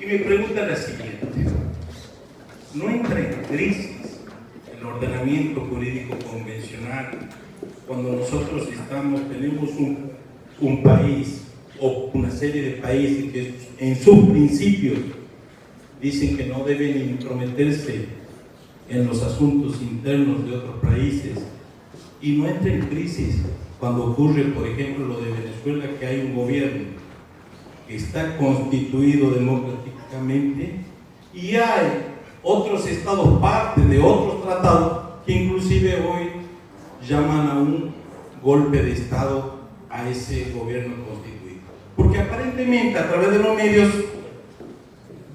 Speaker 4: Y mi pregunta es la siguiente: ¿no entra en crisis el ordenamiento jurídico convencional cuando nosotros tenemos un país o una serie de países que en sus principios dicen que no deben intrometerse en los asuntos internos de otros países y no entra en crisis cuando ocurre, por ejemplo, lo de Venezuela, que hay un gobierno que está constituido democráticamente y hay otros estados parte de otros tratados que inclusive hoy llaman a un golpe de estado a ese gobierno constituido, porque aparentemente a través de los medios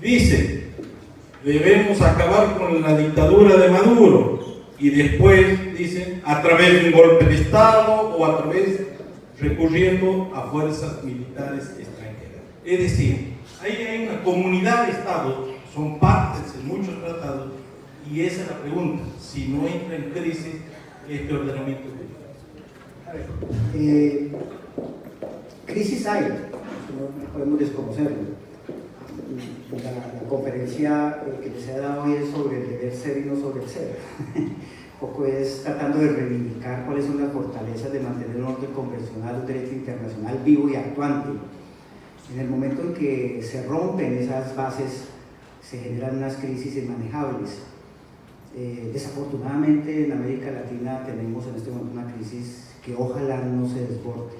Speaker 4: dicen debemos acabar con la dictadura de Maduro y después dicen a través de un golpe de estado o a través recurriendo a fuerzas militares extranjeras. Es decir, ahí hay una comunidad de estados, son partes en muchos tratados, y esa es la pregunta, si no entra en crisis este ordenamiento jurídico.
Speaker 1: Crisis hay, no podemos desconocerlo. La conferencia que se ha dado hoy es sobre el deber ser y no sobre el ser. Un poco es tratando de reivindicar cuáles son las fortalezas de mantener un orden convencional, un derecho internacional vivo y actuante. En el momento en que se rompen esas bases, se generan unas crisis inmanejables. Desafortunadamente en América Latina tenemos en este momento una crisis que ojalá no se desborde.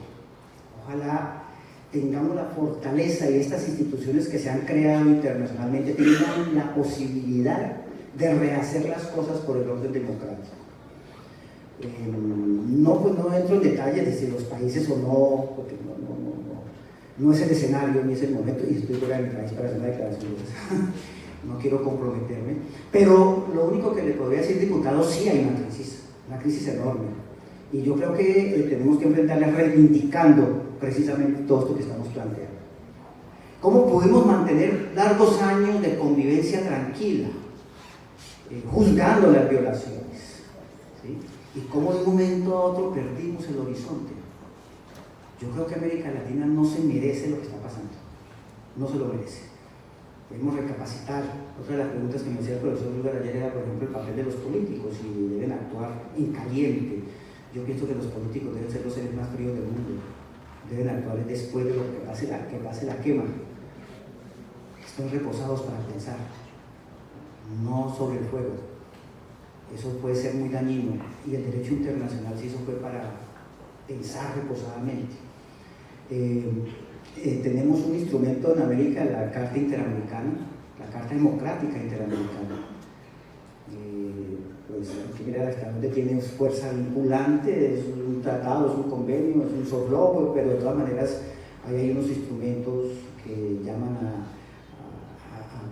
Speaker 1: Ojalá tengamos la fortaleza y estas instituciones que se han creado internacionalmente tengan la posibilidad de rehacer las cosas por el orden democrático. No entro en detalles de si los países o no, porque no es el escenario ni es el momento, y estoy fuera de mi país para hacer una declaración de esas. No quiero comprometerme, pero lo único que le podría decir, diputado, sí hay una crisis enorme, y yo creo que tenemos que enfrentarla reivindicando precisamente todo esto que estamos planteando. ¿Cómo pudimos mantener largos años de convivencia tranquila, juzgando las violaciones? ¿Sí? Y cómo de un momento a otro perdimos el horizonte. Yo creo que América Latina no se merece lo que está pasando, no se lo merece. Debemos recapacitar. Otra de las preguntas que me hacía el profesor Lugar ayer era, por ejemplo, el papel de los políticos, y deben actuar en caliente. Yo pienso que los políticos deben ser los seres más fríos del mundo, deben actuar después de lo que pase la quema. Están reposados para pensar, no sobre el fuego. Eso puede ser muy dañino, y el derecho internacional se hizo fue para pensar reposadamente. Tenemos un instrumento en América, la Carta Interamericana, la Carta Democrática Interamericana. Pues hay que mirar hasta dónde tiene fuerza vinculante, es un tratado, es un convenio, es un soft law, pero de todas maneras hay unos instrumentos que llaman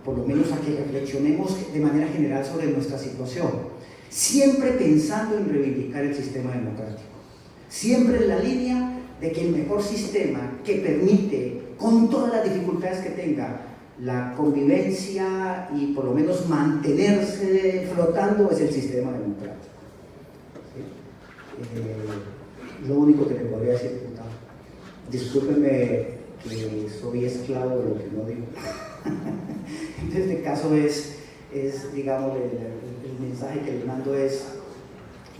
Speaker 1: por lo menos a que reflexionemos de manera general sobre nuestra situación, siempre pensando en reivindicar el sistema democrático, siempre en la línea de que el mejor sistema que permite, con todas las dificultades que tenga, la convivencia y por lo menos mantenerse flotando es el sistema democrático. ¿Sí? Lo único que le podría decir, diputado, discúlpeme que soy esclavo de lo que no digo. En este caso es digamos, el mensaje que le mando es: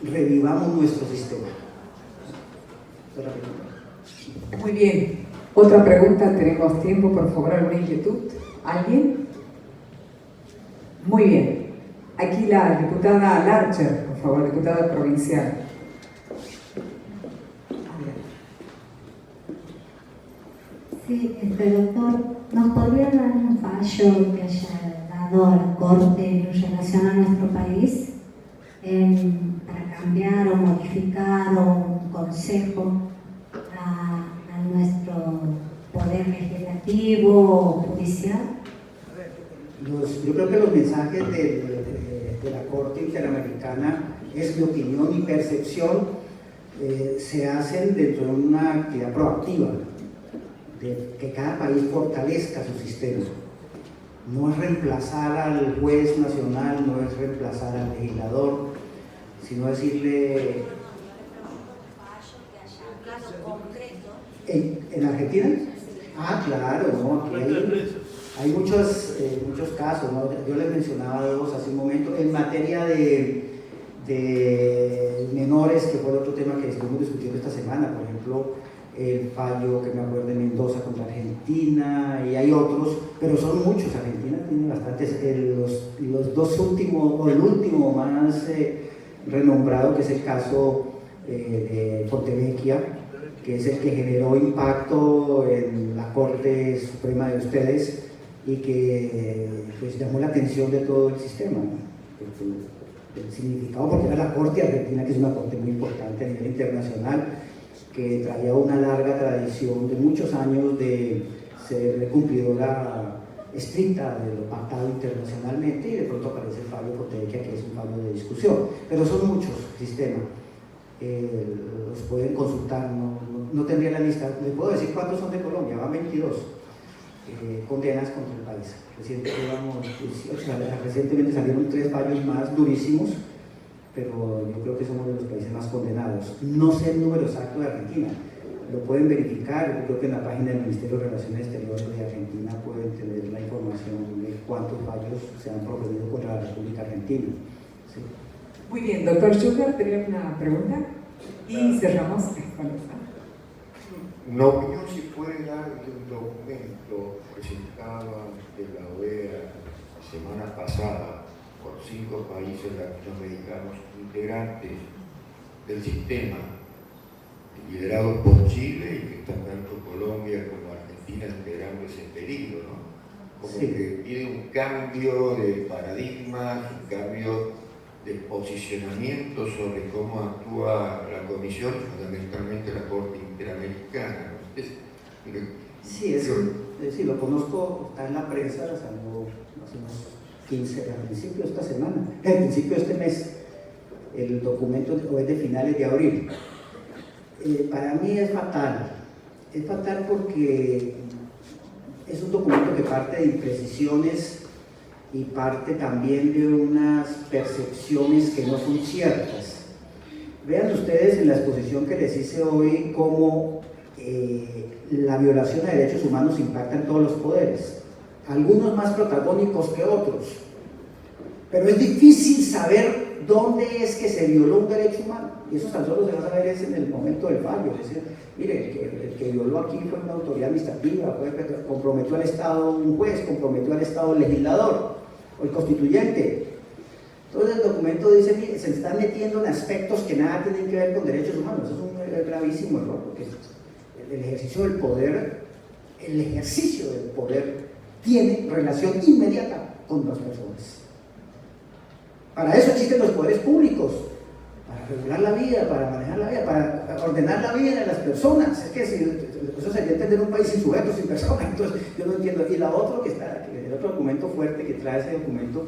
Speaker 1: revivamos nuestro sistema.
Speaker 3: Muy bien. Otra pregunta, tenemos tiempo, por favor, ¿alguna inquietud? ¿Alguien? Muy bien. Aquí la diputada Larcher, por favor, diputada provincial.
Speaker 5: Sí, doctor, ¿nos podría dar un fallo que haya dado a la Corte en relación a nuestro país para cambiar o modificar un consejo a nuestro poder legislativo o judicial?
Speaker 1: Yo creo que los mensajes de la Corte Interamericana, es mi opinión y percepción, se hacen dentro de una actividad proactiva, de que cada país fortalezca su sistema. No es reemplazar al juez nacional, no es reemplazar al legislador, sino decirle... ¿En Argentina? Ah, claro, ¿no? Aquí hay muchos casos, ¿no? Yo les mencionaba dos hace un momento. En materia de de menores, que fue el otro tema que estuvimos discutiendo esta semana, por ejemplo, el fallo que me acuerdo de Mendoza contra Argentina, y hay otros, pero son muchos. Argentina tiene bastantes, los dos últimos, o el último más renombrado, que es el caso de Fontevecchia, que es el que generó impacto en la Corte Suprema de ustedes y que pues llamó la atención de todo el sistema, ¿no? El significado, porque era la Corte Argentina, que es una corte muy importante a nivel internacional, que traía una larga tradición de muchos años de ser cumplidora estricta de lo pactado internacionalmente, y de pronto aparece el fallo Fontevecchia, que es un fallo de discusión, pero son muchos sistemas. Los pueden consultar, no tendría la lista, les puedo decir cuántos son de Colombia, van 22 condenas contra el país. Recientemente salieron 3 fallos más durísimos, pero yo creo que somos de los países más condenados. No sé el número exacto de Argentina, lo pueden verificar. Yo creo que en la página del Ministerio de Relaciones Exteriores de Argentina pueden tener la información de cuántos fallos se han proferido contra la República Argentina. ¿Sí?
Speaker 3: Muy bien, doctor Sugar, ¿tenía una pregunta? Y cerramos con esta.
Speaker 6: Una opinión, si puede dar de un documento presentado ante la OEA la semana pasada por 5 países latinoamericanos integrantes del sistema, liderados por Chile, y que están tanto Colombia como Argentina integrando ese peligro, ¿no? Como
Speaker 1: sí,
Speaker 6: que pide un cambio de paradigma, un cambio de posicionamiento sobre cómo actúa la Comisión, fundamentalmente la Corte Interamericana, ¿no?
Speaker 1: Sí, lo conozco, está en la prensa, salió hace unos 15, al principio de esta semana, al principio de este mes. El documento es de finales de abril. Para mí es fatal porque es un documento que parte de imprecisiones y parte también de unas percepciones que no son ciertas. Vean ustedes en la exposición que les hice hoy cómo la violación de derechos humanos impacta en todos los poderes, algunos más protagónicos que otros, pero es difícil saber dónde es que se violó un derecho humano, y eso tan solo se va a saber es en el momento del fallo. Es decir, mire, el que violó aquí fue una autoridad administrativa, comprometió al Estado un juez, comprometió al Estado el legislador o el constituyente. Entonces el documento dice que se están metiendo en aspectos que nada tienen que ver con derechos humanos. Eso es un gravísimo error, porque el ejercicio del poder tiene relación inmediata con las personas. Para eso existen los poderes públicos, para regular la vida, para manejar la vida, para ordenar la vida de las personas. Es que eso sería entender un país sin sujetos, sin personas. Entonces yo no entiendo. Y la otra el otro documento fuerte que trae ese documento,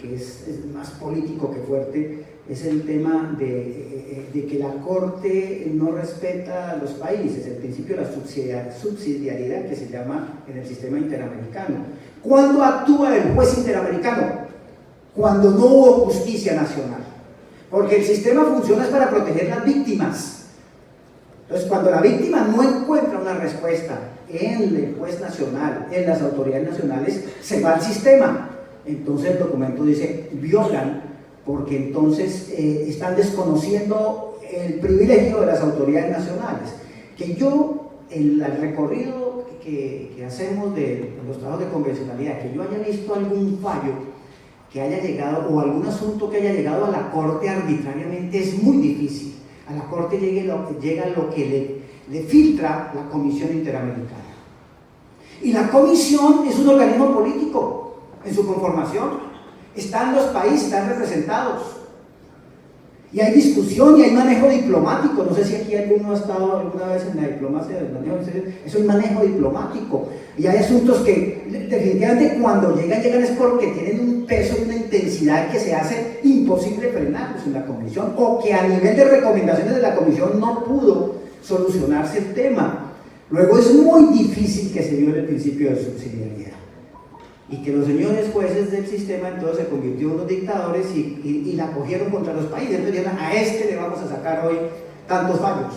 Speaker 1: que es más político que fuerte, es el tema de que la Corte no respeta a los países, el principio de la subsidiariedad que se llama en el sistema interamericano. ¿Cuándo actúa el juez interamericano? Cuando no hubo justicia nacional, porque el sistema funciona para proteger las víctimas. Entonces, cuando la víctima no encuentra una respuesta en el juez nacional, en las autoridades nacionales, se va al sistema. Entonces el documento dice, violan, porque entonces están desconociendo el privilegio de las autoridades nacionales. Que yo, el recorrido que hacemos de los trabajos de convencionalidad, que yo haya visto algún fallo que haya llegado, o algún asunto que haya llegado a la Corte arbitrariamente, es muy difícil. A la Corte llega lo que le filtra la Comisión Interamericana. Y la Comisión es un organismo político en su conformación. Están los países, están representados. Y hay discusión y hay manejo diplomático. No sé si aquí alguno ha estado alguna vez en la diplomacia, es un manejo diplomático. Y hay asuntos que definitivamente cuando llegan es porque tienen un peso y una intensidad que se hace imposible frenarlos en la Comisión, o que a nivel de recomendaciones de la Comisión no pudo solucionarse el tema. Luego es muy difícil que se viole el principio de subsidiariedad. Y que los señores jueces del sistema entonces se convirtió en unos dictadores y la cogieron contra los países. Entonces dijeron, a este le vamos a sacar hoy tantos fallos.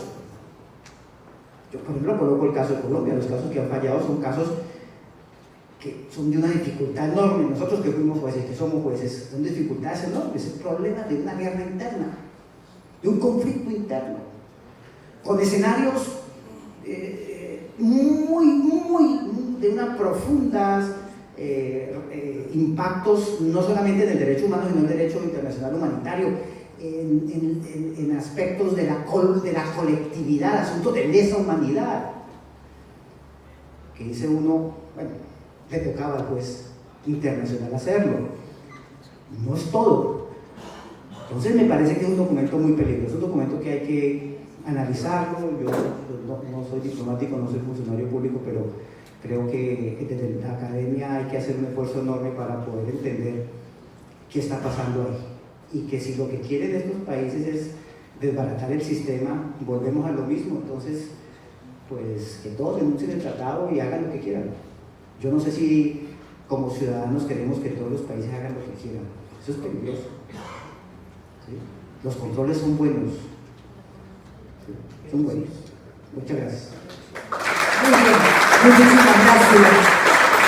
Speaker 1: Yo, por ejemplo, coloco el caso de Colombia. Los casos que han fallado son casos que son de una dificultad enorme. Nosotros que fuimos jueces, que somos jueces, son dificultades enormes, es problema de una guerra interna, de un conflicto interno, con escenarios de una profundas impactos, no solamente en el derecho humano, sino en el derecho internacional humanitario, en aspectos de la colectividad, asuntos de lesa humanidad, que dice uno, bueno, le tocaba al juez internacional hacerlo, no es todo. Entonces me parece que es un documento muy peligroso, un documento que hay que analizarlo. Yo no soy diplomático, no soy funcionario público, pero creo que desde la academia hay que hacer un esfuerzo enorme para poder entender qué está pasando ahí, y que si lo que quieren estos países es desbaratar el sistema, volvemos a lo mismo. Entonces, pues que todos denuncien el tratado y hagan lo que quieran. Yo no sé si como ciudadanos queremos que todos los países hagan lo que quieran. Eso es peligroso. ¿Sí? Los controles son buenos. ¿Sí? Son buenos. Muchas gracias.
Speaker 3: Muy bien, muchísimas gracias.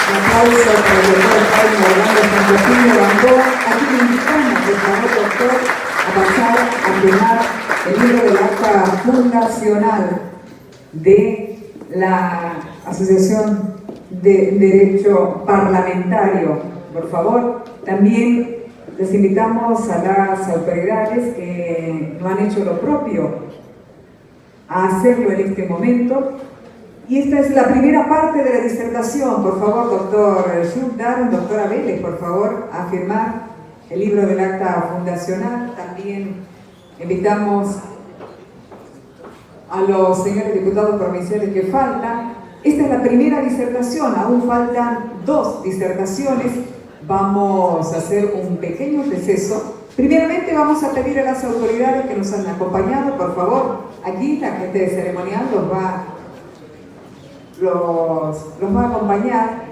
Speaker 3: Un aplauso para el doctor Jaime Orlando Santofimio Gamboa. Aquí le invitamos, por favor, doctor, a pasar a firmar el libro del acta fundacional de la Asociación de Derecho Parlamentario. Por favor, también les invitamos a las autoridades que no han hecho lo propio a hacerlo en este momento. Y esta es la primera parte de la disertación. Por favor, doctor Schultz, doctora Vélez, por favor, a firmar el libro del acta fundacional. También invitamos a los señores diputados provinciales que faltan. Esta es la primera disertación, aún faltan 2 disertaciones. Vamos a hacer un pequeño receso. Primeramente vamos a pedir a las autoridades que nos han acompañado, por favor, aquí la gente de ceremonial los va a acompañar.